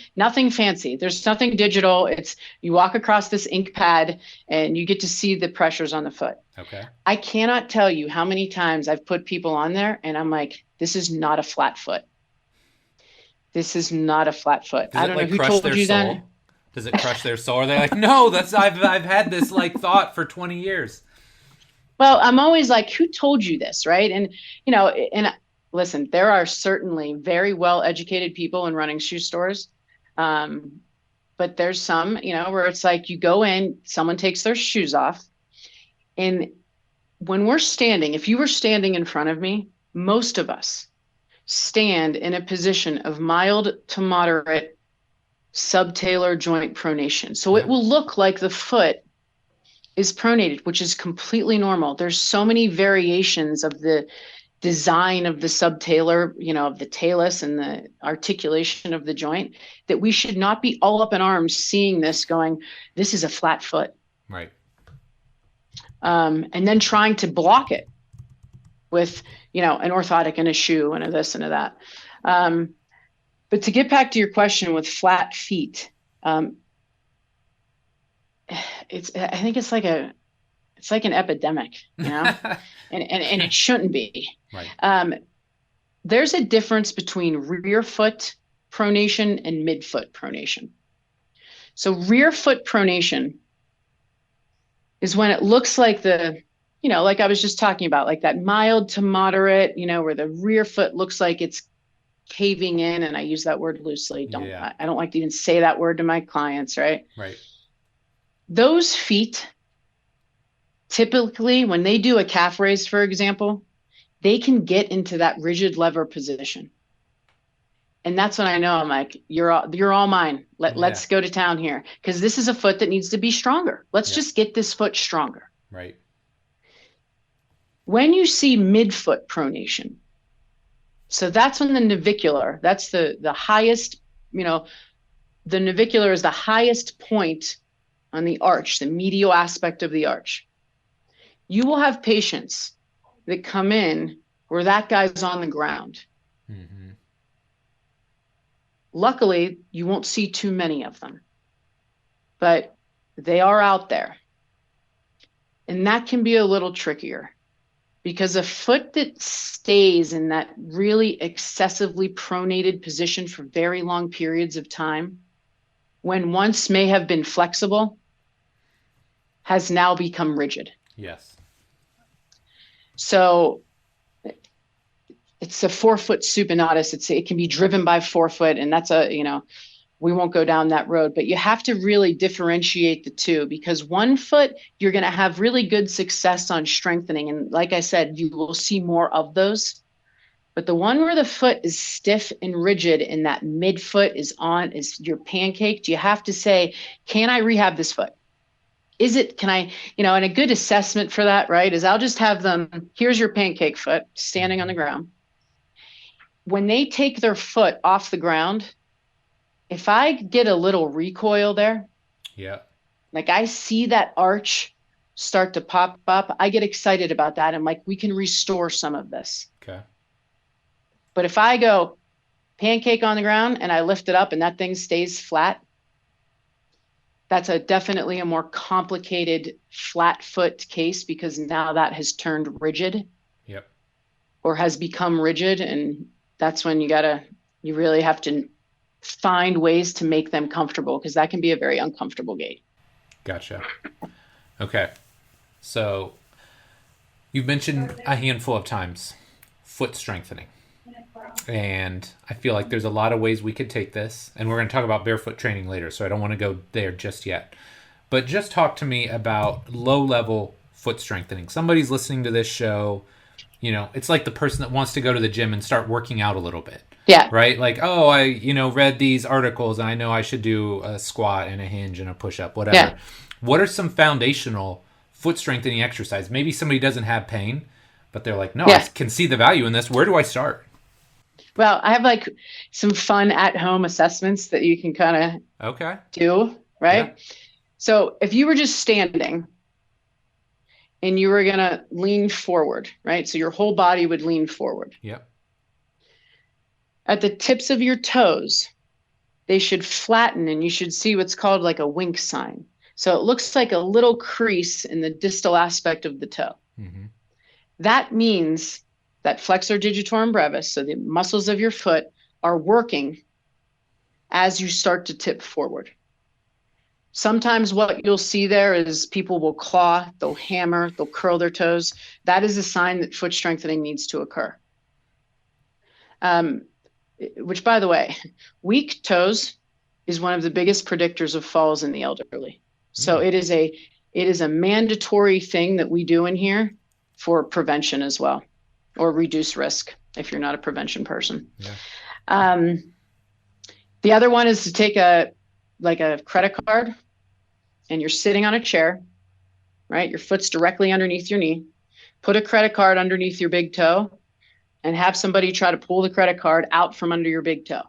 fancy. There's nothing digital. It's, you walk across this ink pad and you get to see the pressures on the foot. Okay. I cannot tell you how many times I've put people on there and I'm like, this is not a flat foot. This is not a flat foot. I don't know who told you that. Does it crush their soul? Or they're like, no, I've had this like thought for 20 years. Well, I'm always like, who told you this, right? And listen, there are certainly very well-educated people in running shoe stores. But there's some, where it's like you go in, someone takes their shoes off. And when we're standing, if you were standing in front of me, most of us stand in a position of mild to moderate subtalar joint pronation. So it will look like the foot is pronated, which is completely normal. There's so many variations of the design of the subtalar, of the talus and the articulation of the joint, that we should not be all up in arms seeing this going, this is a flat foot. Right. And then trying to block it with, an orthotic and a shoe and a this and a that. But to get back to your question with flat feet, I think it's like an epidemic, and it shouldn't be. Right. There's a difference between rear foot pronation and midfoot pronation. So rear foot pronation is when it looks like like I was just talking about, like that mild to moderate, where the rear foot looks like it's caving in, and I use that word loosely. I don't like to even say that word to my clients, right? Right. Those feet, typically when they do a calf raise, for example, they can get into that rigid lever position. And that's when I know I'm like, you're all mine. Let's go to town here, because this is a foot that needs to be stronger. Let's just get this foot stronger. Right. When you see midfoot pronation, so that's when the navicular, that's the highest, the navicular is the highest point on the arch, the medial aspect of the arch. You will have patients that come in where that guy's on the ground. Mm-hmm. Luckily, you won't see too many of them, but they are out there. And that can be a little trickier because a foot that stays in that really excessively pronated position for very long periods of time, when once may have been flexible, has now become rigid. Yes. So it's a forefoot supinatus. It can be driven by forefoot, and that's we won't go down that road, but you have to really differentiate the two, because one foot, you're going to have really good success on strengthening. And like I said, you will see more of those. But the one where the foot is stiff and rigid and that midfoot is your pancaked, you have to say, can I rehab this foot? And a good assessment for that, right, is I'll just have them, here's your pancake foot standing on the ground. When they take their foot off the ground, if I get a little recoil there, yeah, like I see that arch start to pop up, I get excited about that. I'm like, we can restore some of this. Okay. But if I go pancake on the ground and I lift it up and that thing stays flat, that's definitely a more complicated flat foot case, because now that has turned rigid. Yep. Or has become rigid. And that's when you really have to find ways to make them comfortable, because that can be a very uncomfortable gait. Gotcha. Okay. So you've mentioned a handful of times foot strengthening. And I feel like there's a lot of ways we could take this. And we're going to talk about barefoot training later, so I don't want to go there just yet. But just talk to me about low-level foot strengthening. Somebody's listening to this show, it's like the person that wants to go to the gym and start working out a little bit. Yeah. Right? Like, oh, I, read these articles and I know I should do a squat and a hinge and a push-up, whatever. Yeah. What are some foundational foot strengthening exercises? Maybe somebody doesn't have pain, but they're like, no, I can see the value in this. Where do I start? Well, I have some fun at-home assessments that you can kind of do, right? Yeah. So if you were just standing and you were going to lean forward, right? So your whole body would lean forward. Yep. At the tips of your toes, they should flatten, and you should see what's called like a wink sign. So it looks like a little crease in the distal aspect of the toe. Mm-hmm. That means that flexor digitorum brevis, so the muscles of your foot, are working as you start to tip forward. Sometimes what you'll see there is people will claw, they'll hammer, they'll curl their toes. That is a sign that foot strengthening needs to occur. Which, by the way, weak toes is one of the biggest predictors of falls in the elderly. So it is a mandatory thing that we do in here for prevention as well, or reduce risk if you're not a prevention person. Yeah. The other one is to take a credit card, and you're sitting on a chair, right? Your foot's directly underneath your knee. Put a credit card underneath your big toe and have somebody try to pull the credit card out from under your big toe.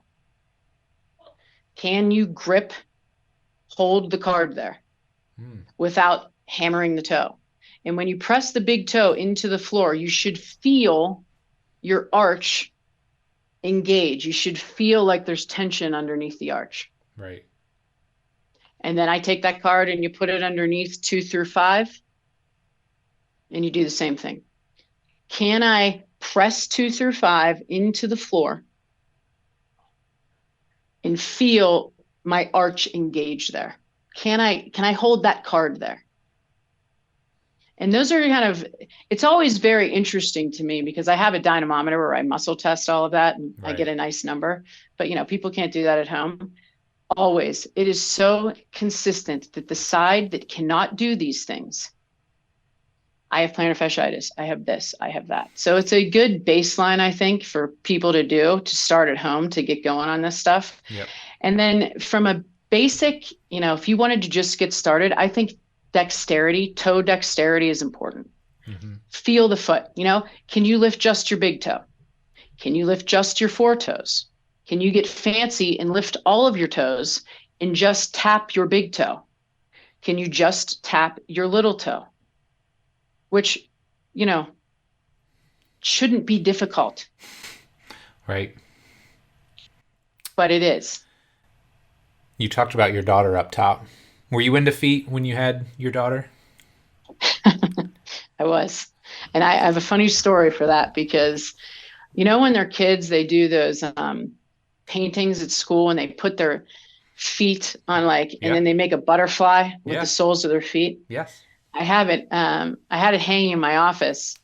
Can you hold the card there without hammering the toe? And when you press the big toe into the floor, you should feel your arch engage. You should feel like there's tension underneath the arch. Right. And then I take that card and you put it underneath 2 through 5, and you do the same thing. Can I press 2 through 5 into the floor and feel my arch engage there? Can I hold that card there? And those are it's always very interesting to me, because I have a dynamometer where I muscle test all of that, and right. I get a nice number, but people can't do that at home. Always. It is so consistent that the side that cannot do these things, I have plantar fasciitis, I have this, I have that. So it's a good baseline, I think, for people to do, to start at home, to get going on this stuff. Yep. And then from a basic, if you wanted to just get started, I think toe dexterity is important. Mm-hmm. Feel the foot. Can you lift just your big toe? Can you lift just your 4 toes? Can you get fancy and lift all of your toes and just tap your big toe? can you just tap your little toe, which, you know, shouldn't be difficult, Right. but it is. You talked about your daughter up top. Were you into feet when you had your daughter? I was. And I have a funny story for that because, when they're kids, they do those paintings at school and they put their feet on and Yeah. then they make a butterfly with the Yeah. soles of their feet. Yes. I had it hanging in my office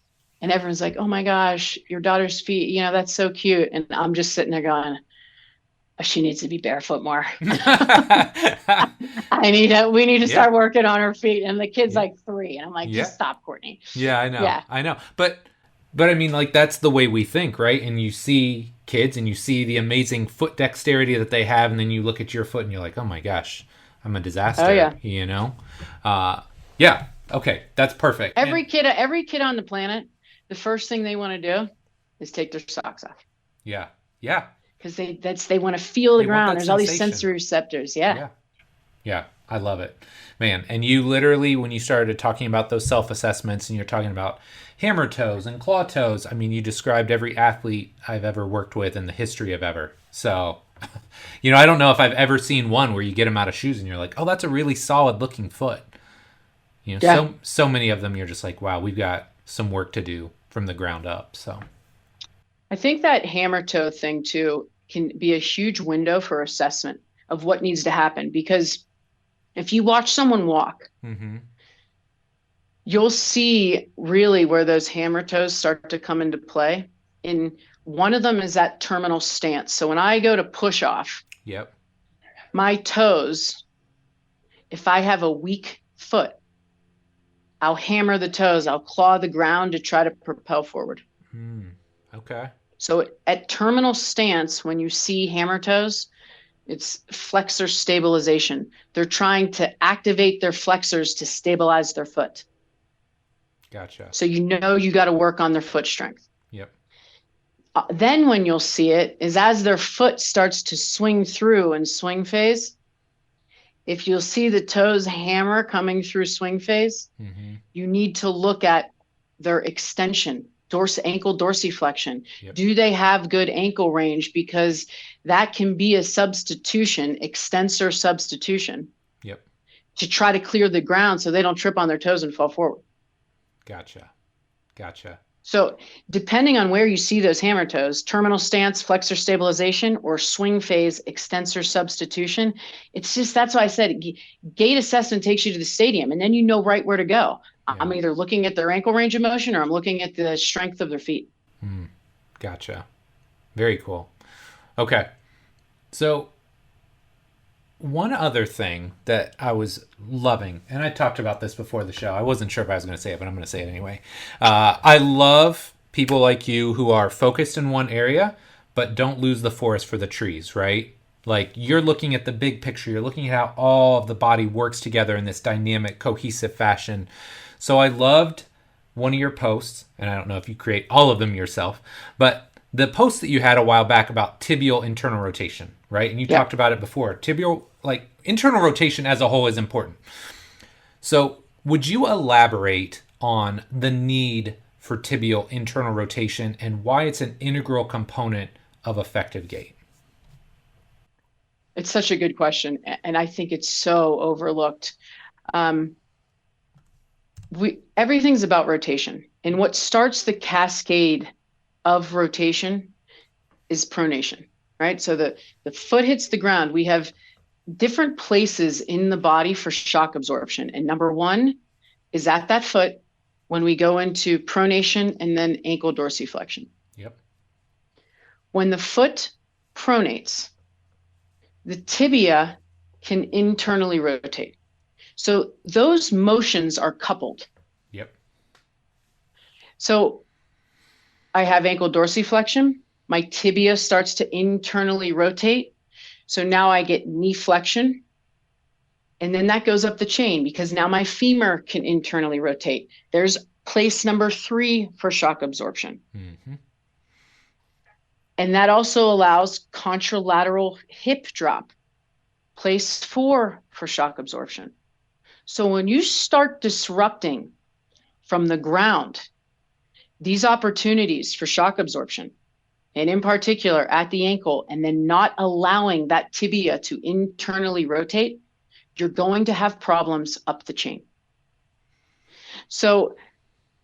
and everyone's like, oh my gosh, your daughter's feet, that's so cute. And I'm just sitting there going, oh, she needs to be barefoot more. We need to Yeah. start working on her feet. And the kid's Yeah. like 3. And I'm like, Yeah. just stop, Courtney. Yeah, I know. Yeah. I know. But I mean, like, that's the way we think, right? And you see kids and you see the amazing foot dexterity that they have, and then you look at your foot and you're like, oh my gosh, I'm a disaster. Oh, yeah. Yeah. Okay, that's perfect. Every kid on the planet, the first thing they want to do is take their socks off. Yeah. Yeah. Because they want to feel the ground. There's all these sensation. sensory receptors. Yeah. Yeah. Yeah. I love it, man. And you literally, when you started talking about those self-assessments and you're talking about hammer toes and claw toes, I mean, you described every athlete I've ever worked with in the history of ever. So, I don't know if I've ever seen one where you get them out of shoes and you're like, oh, that's a really solid looking foot. Yeah. So many of them, you're just like, wow, we've got some work to do from the ground up. So I think that hammer toe thing too can be a huge window for assessment of what needs to happen. Because if you watch someone walk, mm-hmm. you'll see really where those hammer toes start to come into play. And one of them is that terminal stance. So when I go to push off, Yep. my toes, if I have a weak foot, I'll hammer the toes. I'll claw the ground to try to propel forward. Okay. So at terminal stance, when you see hammer toes, it's flexor stabilization. They're trying to activate their flexors to stabilize their foot. Gotcha. So you got to work on their foot strength. Yep. Then when you'll see it is as their foot starts to swing through in swing phase. If you'll see the toes hammer coming through swing phase, mm-hmm. you need to look at their extension, ankle dorsiflexion. Yep. Do they have good ankle range? Because that can be a substitution, extensor substitution. Yep. To try to clear the ground so they don't trip on their toes and fall forward. Gotcha. So depending on where you see those hammer toes, terminal stance, flexor stabilization, or swing phase, extensor substitution, that's why I said gait assessment takes you to the stadium and then you know right where to go. Yeah. I'm either looking at their ankle range of motion or I'm looking at the strength of their feet. Gotcha. Very cool. Okay. So one other thing that I was loving, and I talked about this before the show. I wasn't sure if I was going to say it, but I'm going to say it anyway. I love people like you who are focused in one area, but don't lose the forest for the trees, right? Like you're looking at the big picture. You're looking at how all of the body works together in this dynamic, cohesive fashion. So I loved one of your posts, and I don't know if you create all of them yourself, but the post that you had a while back about tibial internal rotation, right? And you talked about it before. Tibial, like internal rotation as a whole is important. So would you elaborate on the need for tibial internal rotation and why it's an integral component of effective gait? It's such a good question. And I think it's so overlooked. Everything's about rotation. And what starts the cascade of rotation is pronation, right? So the foot hits the ground. We have different places in the body for shock absorption. And number one is at that foot when we go into pronation and then ankle dorsiflexion. Yep. When the foot pronates, the tibia can internally rotate. So those motions are coupled. Yep. So I have ankle dorsiflexion. My tibia starts to internally rotate. So now I get knee flexion. And then that goes up the chain because now my femur can internally rotate. There's place number 3 for shock absorption. Mm-hmm. And that also allows contralateral hip drop. Place 4 for shock absorption. So when you start disrupting from the ground these opportunities for shock absorption, and in particular at the ankle, and then not allowing that tibia to internally rotate, you're going to have problems up the chain. So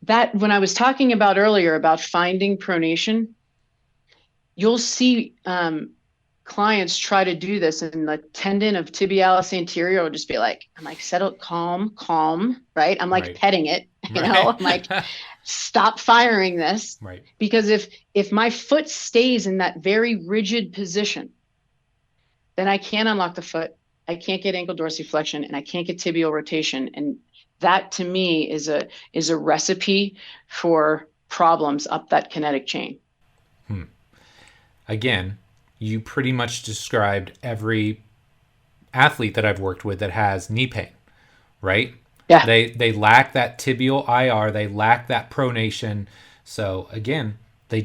that when I was talking about earlier about finding pronation, you'll see clients try to do this, and the tendon of tibialis anterior will just be like, I'm like, settle, calm, right? I'm like Right. petting it, Right. I'm like, stop firing this. Right. Because if my foot stays in that very rigid position, then I can't unlock the foot. I can't get ankle dorsiflexion, and I can't get tibial rotation. And that to me is a recipe for problems up that kinetic chain. Again, you pretty much described every athlete that I've worked with that has knee pain, right? Yeah. They lack that tibial IR, they lack that pronation. So again, they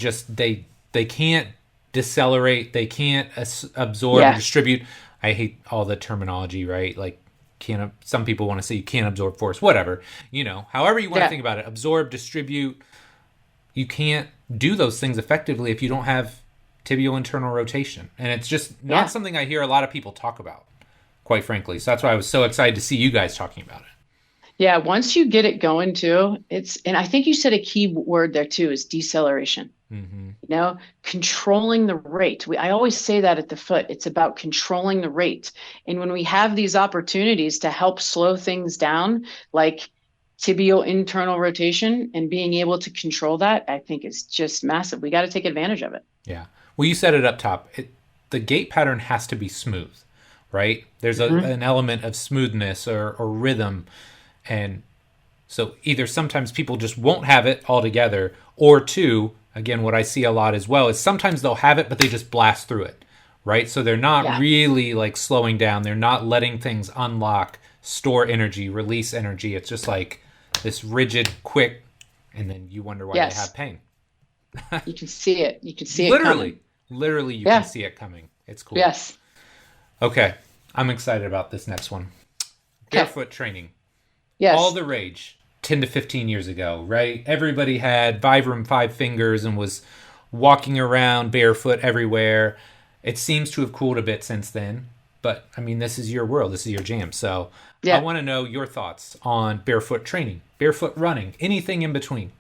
can't decelerate, they can't absorb and distribute. I hate all the terminology, right? Like some people want to say you can't absorb force, whatever. However you want to think about it, absorb, distribute. You can't do those things effectively if you don't have tibial internal rotation. And it's just not something I hear a lot of people talk about, quite frankly. So that's why I was so excited to see you guys talking about it. Yeah, once you get it going too, and I think you said a key word there too, is deceleration. Mm-hmm. Controlling the rate. I always say that at the foot, it's about controlling the rate. And when we have these opportunities to help slow things down, like tibial internal rotation, and being able to control that, I think is just massive. We got to take advantage of it. Yeah. Well, you said it up top. The gait pattern has to be smooth, right? There's an element of smoothness or rhythm. And so either sometimes people just won't have it altogether, or two, again, what I see a lot as well is sometimes they'll have it, but they just blast through it, right? So they're not really like slowing down. They're not letting things unlock, store energy, release energy. It's just like this rigid, quick, and then you wonder why they have pain. You can see it. You can see it coming. Literally, you can see it coming. It's cool. Yes. Okay. I'm excited about this next one. Barefoot training. Yes. All the rage 10 to 15 years ago, right? Everybody had Vibram 5 fingers and was walking around barefoot everywhere. It seems to have cooled a bit since then. But, I mean, this is your world. This is your jam. So I want to know your thoughts on barefoot training, barefoot running, anything in between.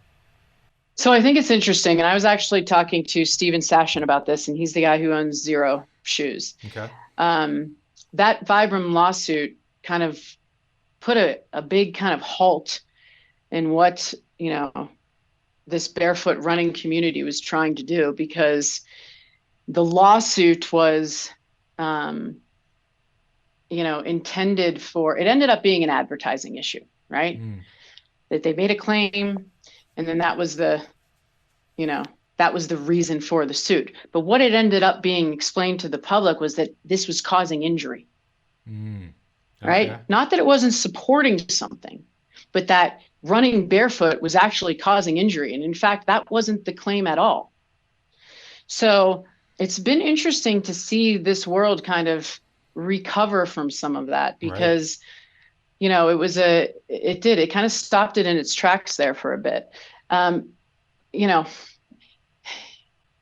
So I think it's interesting. And I was actually talking to Steven Sashin about this, and he's the guy who owns Zero Shoes. Okay. That Vibram lawsuit kind of put a big kind of halt in what, this barefoot running community was trying to do, because the lawsuit was, intended for, it ended up being an advertising issue, right? That they made a claim, and then that was the reason for the suit. But what it ended up being explained to the public was that this was causing injury. Right? Not that it wasn't supporting something, but that running barefoot was actually causing injury. And in fact, that wasn't the claim at all. So it's been interesting to see this world kind of recover from some of that, because, it kind of stopped it in its tracks there for a bit.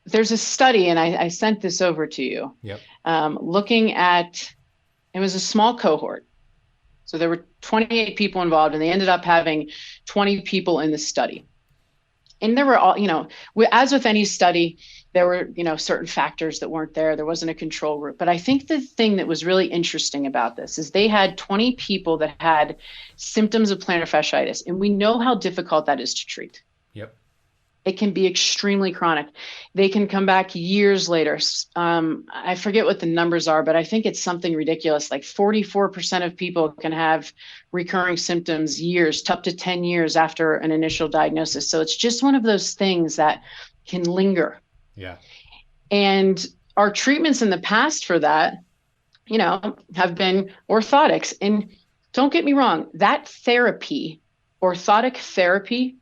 There's a study, and I sent this over to you, looking at, it was a small cohort. So there were 28 people involved, and they ended up having 20 people in the study. And there were all, as with any study, there were, certain factors that weren't there. There wasn't a control group. But I think the thing that was really interesting about this is they had 20 people that had symptoms of plantar fasciitis. And we know how difficult that is to treat. Yep. It can be extremely chronic. They can come back years later. I forget what the numbers are, but I think it's something ridiculous. Like 44% of people can have recurring symptoms up to 10 years after an initial diagnosis. So it's just one of those things that can linger. Yeah. And our treatments in the past for that, have been orthotics. And don't get me wrong, that therapy, orthotic therapy,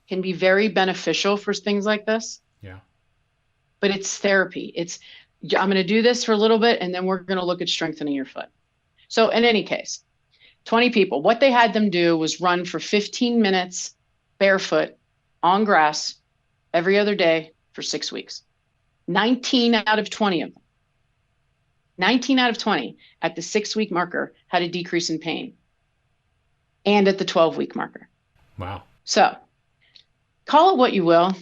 can be very beneficial for things like this. Yeah. But it's therapy. I'm going to do this for a little bit, and then we're going to look at strengthening your foot. So in any case, 20 people. What they had them do was run for 15 minutes barefoot on grass every other day for 6 weeks. 19 out of 20 of them, 19 out of 20 at the 6-week marker had a decrease in pain, and at the 12-week marker. Wow. So call it what you will,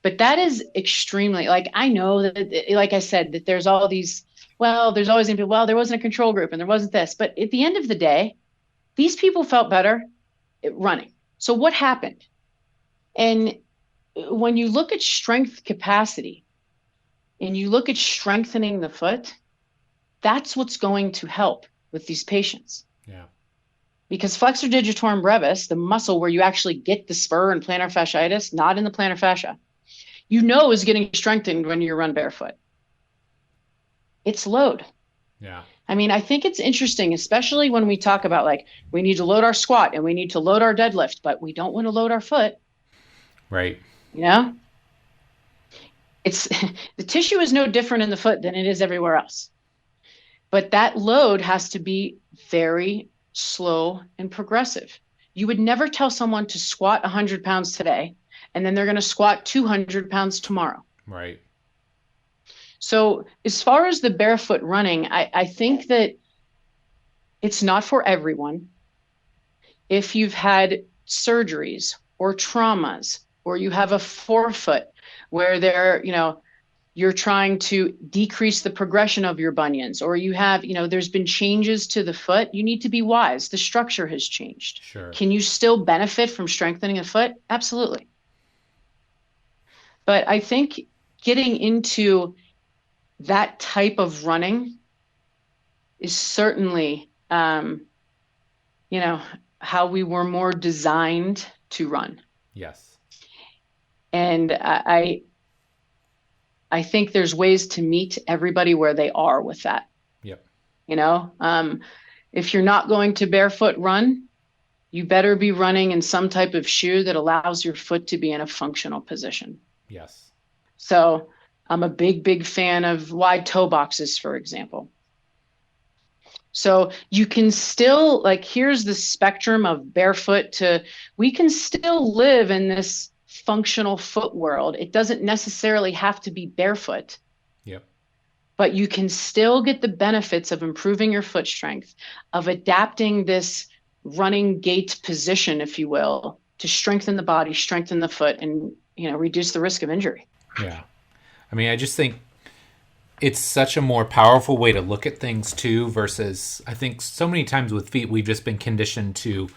but that is extremely, like, I know that, like I said, that there's all these, well, there's always going to be, well, there wasn't a control group and there wasn't this, but at the end of the day, these people felt better at running. So what happened? And when you look at strength capacity and you look at strengthening the foot, that's what's going to help with these patients. Yeah. Because flexor digitorum brevis, the muscle where you actually get the spur and plantar fasciitis, not in the plantar fascia, is getting strengthened when you run barefoot. It's load. Yeah. I mean, I think it's interesting, especially when we talk about, like, we need to load our squat and we need to load our deadlift, but we don't want to load our foot. Right. It's the tissue is no different in the foot than it is everywhere else. But that load has to be very slow and progressive. You would never tell someone to squat 100 pounds today, and then they're going to squat 200 pounds tomorrow. Right. So as far as the barefoot running, I think that it's not for everyone. If you've had surgeries or traumas, or you have a forefoot where you're trying to decrease the progression of your bunions, or you have, there's been changes to the foot, you need to be wise. The structure has changed. Sure. Can you still benefit from strengthening a foot? Absolutely. But I think getting into that type of running is certainly, how we were more designed to run. Yes. And I think there's ways to meet everybody where they are with that. Yep. If you're not going to barefoot run, you better be running in some type of shoe that allows your foot to be in a functional position. Yes. So I'm a big, big fan of wide toe boxes, for example. So you can still, like, here's the spectrum of barefoot we can still live in this functional foot world. It doesn't necessarily have to be barefoot. Yep. But you can still get the benefits of improving your foot strength, of adapting this running gait position, if you will, to strengthen the body, strengthen the foot, and, reduce the risk of injury. Yeah. I mean, I just think it's such a more powerful way to look at things too, versus I think so many times with feet, we've just been conditioned to,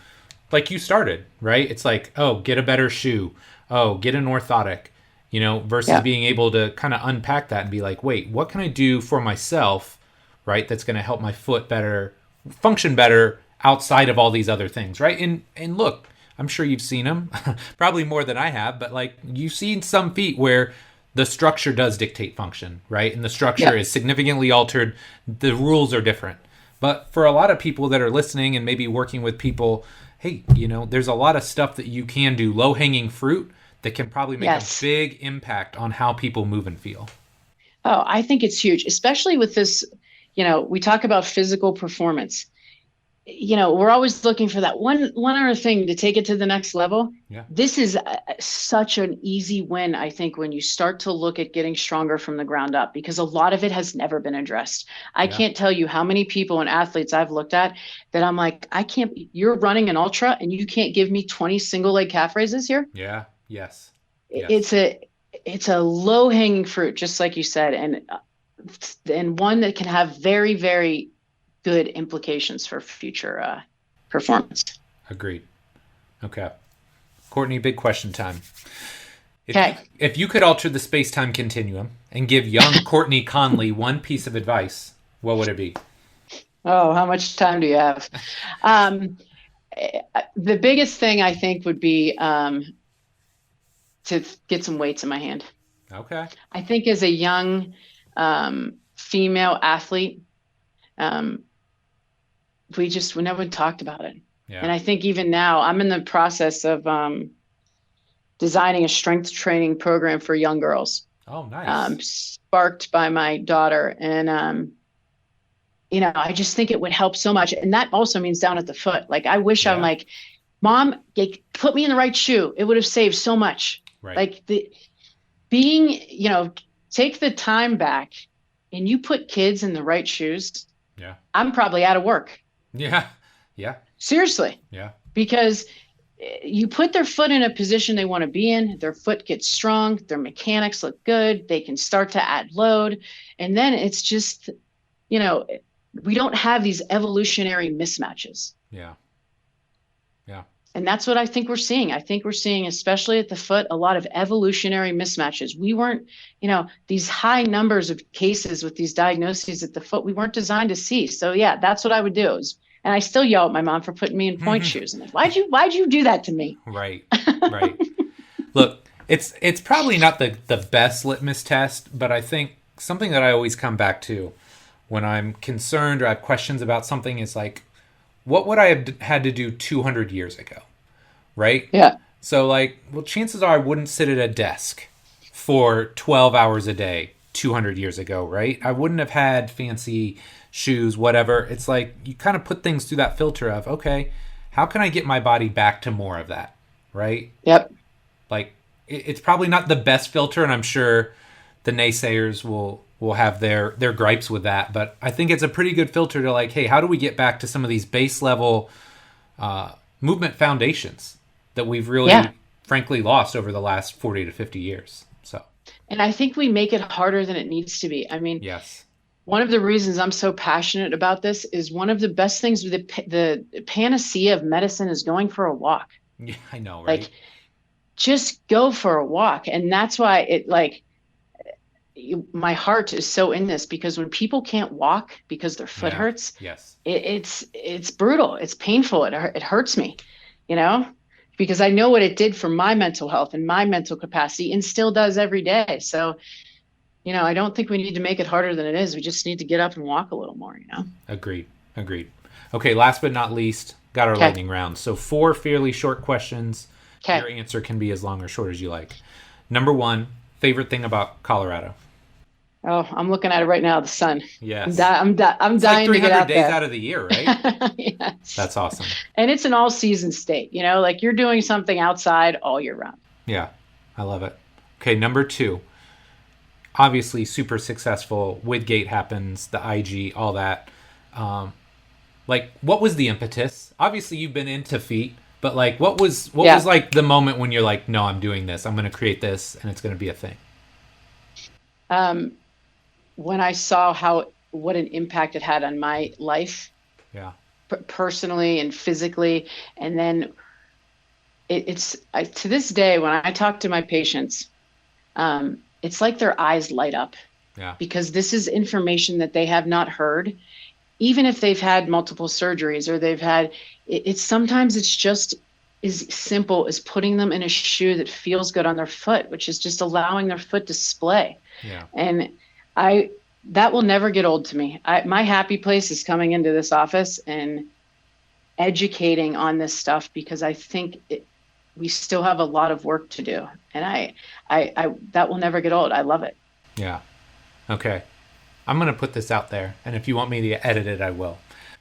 like you started, right? It's like, oh, get a better shoe. Oh, get an orthotic, versus being able to kind of unpack that and be like, wait, what can I do for myself, right? That's going to help my foot better, function better outside of all these other things, right? And look, I'm sure you've seen them, probably more than I have, but like you've seen some feet where the structure does dictate function, right? And the structure is significantly altered. The rules are different. But for a lot of people that are listening and maybe working with people, hey, there's a lot of stuff that you can do, low-hanging fruit, that can probably make a big impact on how people move and feel. Oh, I think it's huge, especially with this, we talk about physical performance. We're always looking for that one other thing to take it to the next level. Yeah. This is such an easy win, I think, when you start to look at getting stronger from the ground up, because a lot of it has never been addressed. I can't tell you how many people and athletes I've looked at that I'm like, you're running an ultra and you can't give me 20 single leg calf raises here. Yeah. Yes. It's a low hanging fruit, just like you said, and one that can have very, very good implications for future performance. Agreed. Okay. Courtney, big question time. Okay. If you could alter the space-time continuum and give young Courtney Conley one piece of advice, what would it be? Oh, how much time do you have? The biggest thing I think would be to get some weights in my hand. Okay. I think as a young female athlete, we never talked about it. Yeah. And I think even now I'm in the process of designing a strength training program for young girls. Oh, nice. Sparked by my daughter. And I just think it would help so much. And that also means down at the foot. Like, I wish I'm Yeah. like, Mom, put me in the right shoe. It would have saved so much. Right. Like being, take the time back and you put kids in the right shoes. Yeah. I'm probably out of work. Yeah. Yeah. Seriously, Yeah. because you put their foot in a position they want to be in, their foot gets strong, their mechanics look good, they can start to add load. And then it's just, we don't have these evolutionary mismatches. Yeah. Yeah. And that's what I think we're seeing. I think we're seeing, especially at the foot, a lot of evolutionary mismatches. We weren't, these high numbers of cases with these diagnoses at the foot, we weren't designed to see. So yeah, that's what I would do. And I still yell at my mom for putting me in point shoes. And why'd you do that to me? Right. Right. Look, it's probably not the best litmus test, but I think something that I always come back to when I'm concerned or I have questions about something is like, what would I have had to do 200 years ago? Right? Yeah. So chances are I wouldn't sit at a desk for 12 hours a day 200 years ago, right? I wouldn't have had fancy shoes, whatever. It's like you kind of put things through that filter of, okay, how can I get my body back to more of that? Right? Yep. Like it's probably not the best filter, and I'm sure the naysayers will have their gripes with that, but I think it's a pretty good filter to hey, how do we get back to some of these base level movement foundations that we've really frankly lost over the last 40 to 50 years. So, and I think we make it harder than it needs to be. I mean, yes. One of the reasons I'm so passionate about this is one of the best things with the panacea of medicine is going for a walk. Yeah, I know, right? Like, just go for a walk. And that's why my heart is so in this, because when people can't walk because their foot hurts, yes, it's brutal. It's painful. It hurts me, because I know what it did for my mental health and my mental capacity, and still does every day. So, I don't think we need to make it harder than it is. We just need to get up and walk a little more, Agreed. Okay, last but not least, got our lightning round. So 4 fairly short questions. Okay. Your answer can be as long or short as you like. Number 1, favorite thing about Colorado? Oh, I'm looking at it right now. The sun. Yes. I'm dying to get out there. 300 days out of the year, right? Yes. That's awesome. And it's an all season state, like you're doing something outside all year round. Yeah. I love it. Okay. Number 2, obviously super successful. Widgate happens, the IG, all that. What was the impetus? Obviously you've been into feet, but what was the moment when you're like, no, I'm doing this. I'm going to create this and it's going to be a thing. When I saw what an impact it had on my life, personally and physically, and then to this day when I talk to my patients, it's like their eyes light up, because this is information that they have not heard, even if they've had multiple surgeries or they've had. Sometimes it's just as simple as putting them in a shoe that feels good on their foot, which is just allowing their foot to splay. Yeah. And that will never get old to me. My happy place is coming into this office and educating on this stuff, because I think we still have a lot of work to do. And I that will never get old. I love it. Yeah. Okay. I'm going to put this out there. And if you want me to edit it, I will.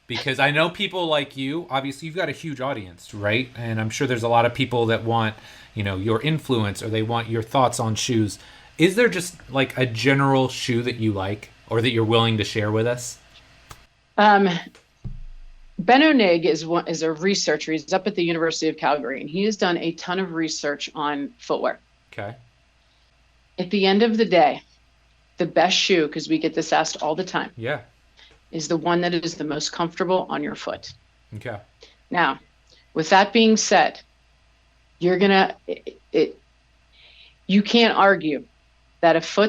Because I know people like you, obviously you've got a huge audience, right? And I'm sure there's a lot of people that want, your influence, or they want your thoughts on shoes. Is there just a general shoe that you like or that you're willing to share with us? Ben O'Nig is a researcher. He's up at the University of Calgary, and he has done a ton of research on footwear. Okay. At the end of the day, the best shoe, because we get this asked all the time, is the one that is the most comfortable on your foot. Okay. Now, with that being said, you can't argue that a shoe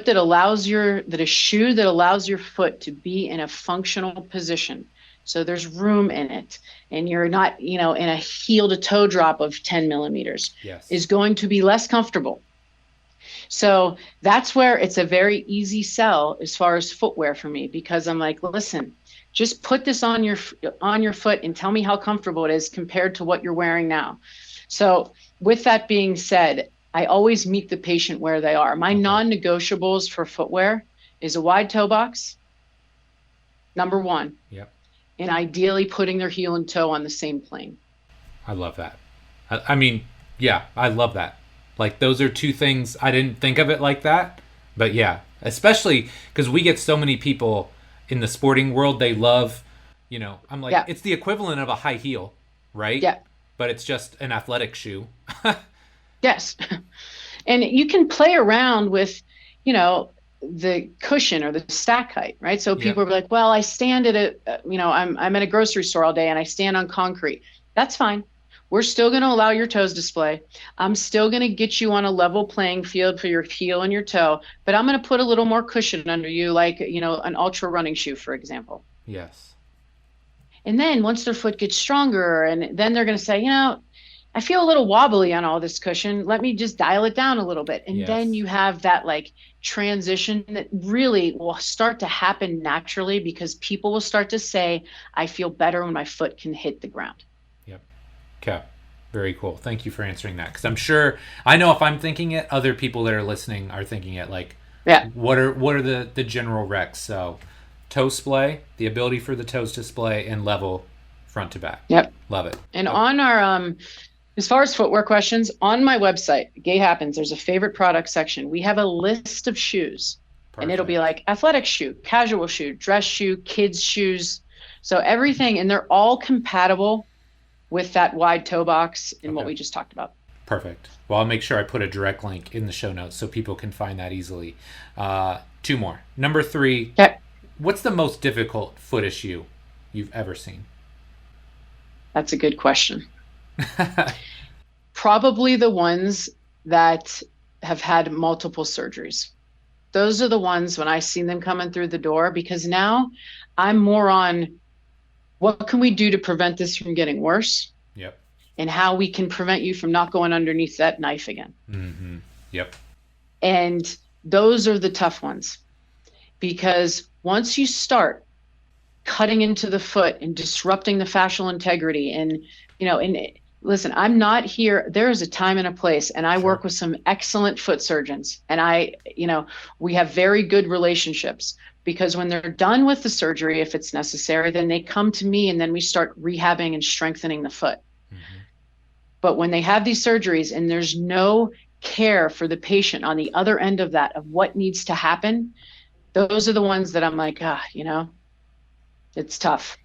that allows your foot to be in a functional position, so there's room in it, and you're not, in a heel to toe drop of 10 millimeters, is going to be less comfortable. So that's where it's a very easy sell as far as footwear for me, because I'm like, listen, just put this on your foot and tell me how comfortable it is compared to what you're wearing now. So with that being said, I always meet the patient where they are. My non-negotiables for footwear is a wide toe box, number one, Yep. and ideally putting their heel and toe on the same plane. I love that. I mean, yeah, I love that. Like, those are two things. I didn't think of it like that. But yeah, especially because we get so many people in the sporting world, they love, I'm like, Yeah. it's the equivalent of a high heel, right? Yeah. But it's just an athletic shoe. Yes. And you can play around with, you know, the cushion or the stack height, right? So Yep. people are like, well, I stand at I'm at a grocery store all day and I stand on concrete. That's fine. We're still going to allow your toes display. I'm still going to get you on a level playing field for your heel and your toe, but I'm going to put a little more cushion under you, like, an ultra running shoe, for example. Yes. And then once their foot gets stronger, and then they're going to say, I feel a little wobbly on all this cushion. Let me just dial it down a little bit. And then Yes. you have that like transition that really will start to happen naturally because people will start to say, I feel better when my foot can hit the ground. Yep. Okay. Very cool. Thank you for answering that. Because I'm sure I know if I'm thinking it, other people that are listening are thinking it. Like, Yeah. what are the general recs? So, toe splay, the ability for the toes to splay, and level front to back. Yep. Love it. And Oh, on our, as far as footwear questions, on my website, Gay Happens, there's a favorite product section. We have a list of shoes, and it'll be perfect. like athletic shoe, casual shoe, dress shoe, kids shoes. So everything, and they're all compatible with that wide toe box in what Okay. we just talked about. Perfect. Well, I'll make sure I put a direct link in the show notes so people can find that easily. Two more. Number three, Okay. what's the most difficult foot issue you've ever seen? That's a good question. Probably the ones that have had multiple surgeries. Those are the ones when I seen them coming through the door because now I'm more on what can we do to prevent this from getting worse Yep. and how we can prevent you from not going underneath that knife again. Mm-hmm. Yep. And those are the tough ones because once you start cutting into the foot and disrupting the fascial integrity and listen, I'm not here. There is a time and a place, and I Sure. work with some excellent foot surgeons, and we have very good relationships because when they're done with the surgery, if it's necessary, then they come to me and then we start rehabbing and strengthening the foot. Mm-hmm. But when they have these surgeries and there's no care for the patient on the other end of that, of what needs to happen, those are the ones that I'm like, it's tough.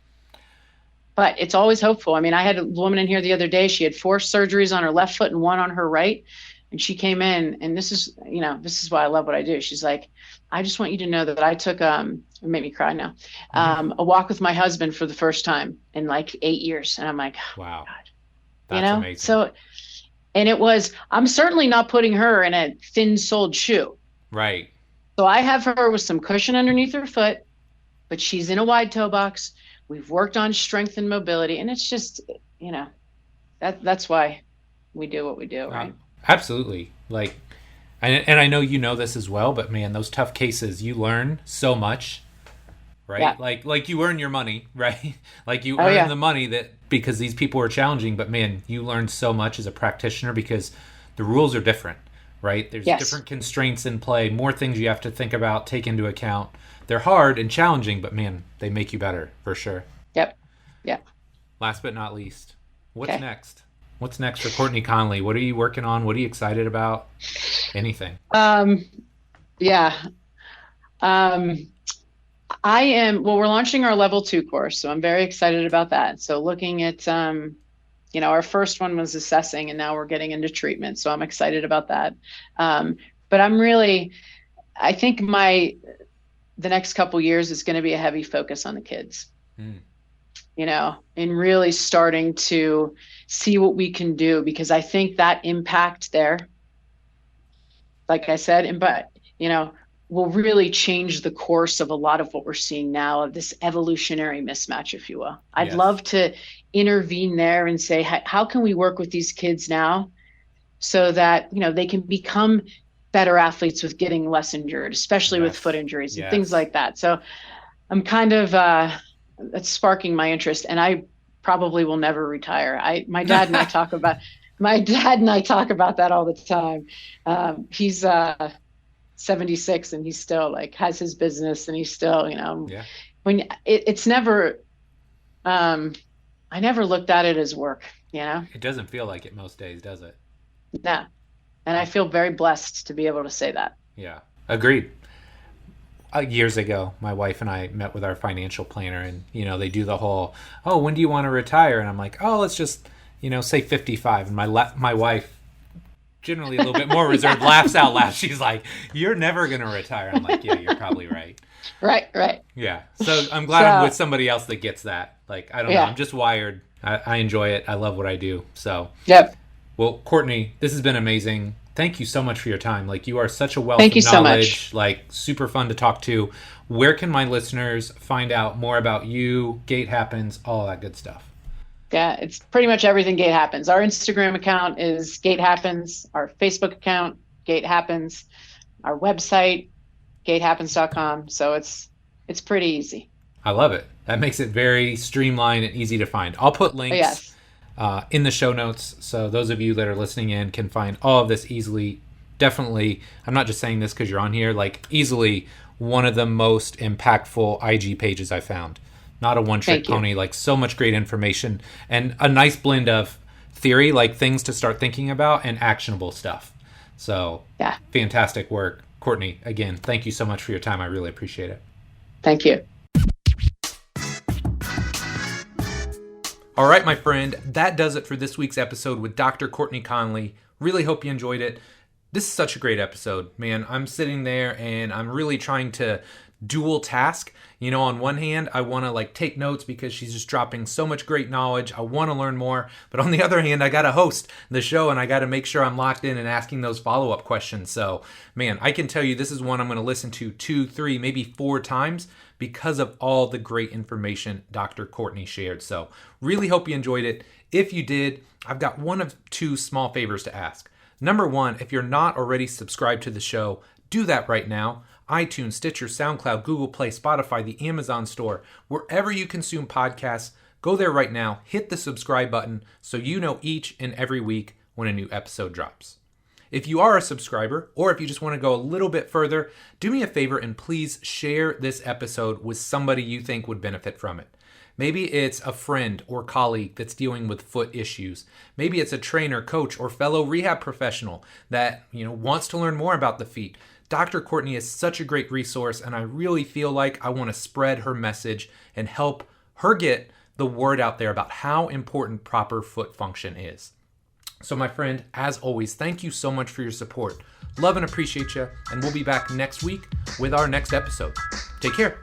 But it's always hopeful. I mean, I had a woman in here the other day. She had 4 surgeries on her left foot and 1 on her right. And she came in, and this is why I love what I do. She's like, I just want you to know that I took, it made me cry now, Mm-hmm. a walk with my husband for the first time in like 8 years. And I'm like, oh Wow. my God, That's amazing. So, and I'm certainly not putting her in a thin soled shoe. Right. So I have her with some cushion underneath her foot, but she's in a wide toe box. We've worked on strength and mobility, and it's just, that's why we do what we do, right? Absolutely. Like, and I know you know this as well, but man, those tough cases, you learn so much, right? Yeah. Like you earn your money, right? Like you Oh, earn yeah. the money that because these people are challenging, but man, you learn so much as a practitioner because the rules are different, right? There's Yes. different constraints in play, more things you have to think about, take into account. They're hard and challenging, but man, they make you better for sure. Yep. Yeah. Last but not least, what's Okay. next? What's next for Courtney Conley? What are you working on? What are you excited about? Anything. Yeah. Um, we're launching our level 2 course, so I'm very excited about that. So looking at, our first one was assessing and now we're getting into treatment. So I'm excited about that. But I think the next couple years is going to be a heavy focus on the kids, Mm. And really starting to see what we can do because I think that impact there, like I said, will really change the course of a lot of what we're seeing now of this evolutionary mismatch, if you will. I'd Yes. love to intervene there and say, how can we work with these kids now so that, they can become better athletes with getting less injured, especially with Yes. foot injuries and Yes. things like that. So I'm kind of, that's sparking my interest, and I probably will never retire. My dad and I talk about that all the time. He's 76 and he's still like has his business and he's still, Yeah. when it's never, I never looked at it as work, you know? It doesn't feel like it most days, does it? No. And I feel very blessed to be able to say that. Yeah, agreed. Years ago, my wife and I met with our financial planner, and they do the whole, "Oh, when do you want to retire?" And I'm like, "Oh, let's just say 55." And my wife, generally a little bit more reserved, laughs out loud. She's like, "You're never gonna retire." I'm like, "Yeah, you're probably right." Right. Yeah. So I'm glad I'm with somebody else that gets that. Like, I don't know. I'm just wired. I enjoy it. I love what I do. So. Yep. Well, Courtney, this has been amazing. Thank you so much for your time. Like, you are such a wealth Thank of you so knowledge. much. Like, super fun to talk to. Where can my listeners find out more about you, Gait Happens, all that good stuff? Yeah, it's pretty much everything Gait Happens. Our Instagram account is Gait Happens. Our Facebook account, Gait Happens. Our website, gaithappens.com. So it's pretty easy. I love it. That makes it very streamlined and easy to find. I'll put links in the show notes, so those of you that are listening in can find all of this easily. Definitely, I'm not just saying this because you're on here, like easily one of the most impactful IG pages I found. Not a one-trick pony, like so much great information and a nice blend of theory, like things to start thinking about, and actionable stuff. So fantastic work. Courtney, again, thank you so much for your time. I really appreciate it. Thank you. All right, my friend, that does it for this week's episode with Dr. Courtney Conley. Really hope you enjoyed it. This is such a great episode, man. I'm sitting there and I'm really trying to dual task. On one hand, I want to take notes because she's just dropping so much great knowledge. I want to learn more. But on the other hand, I got to host the show and I got to make sure I'm locked in and asking those follow-up questions. So, man, I can tell you this is one I'm going to listen to 2, 3, maybe 4 times because of all the great information Dr. Courtney shared. So, really hope you enjoyed it. If you did, I've got one of 2 small favors to ask. Number 1, if you're not already subscribed to the show, do that right now. iTunes, Stitcher, SoundCloud, Google Play, Spotify, the Amazon store, wherever you consume podcasts, go there right now, hit the subscribe button so you know each and every week when a new episode drops. If you are a subscriber, or if you just want to go a little bit further, do me a favor and please share this episode with somebody you think would benefit from it. Maybe it's a friend or colleague that's dealing with foot issues. Maybe it's a trainer, coach, or fellow rehab professional that wants to learn more about the feet. Dr. Courtney is such a great resource, and I really feel like I want to spread her message and help her get the word out there about how important proper foot function is. So my friend, as always, thank you so much for your support. Love and appreciate you, and we'll be back next week with our next episode. Take care.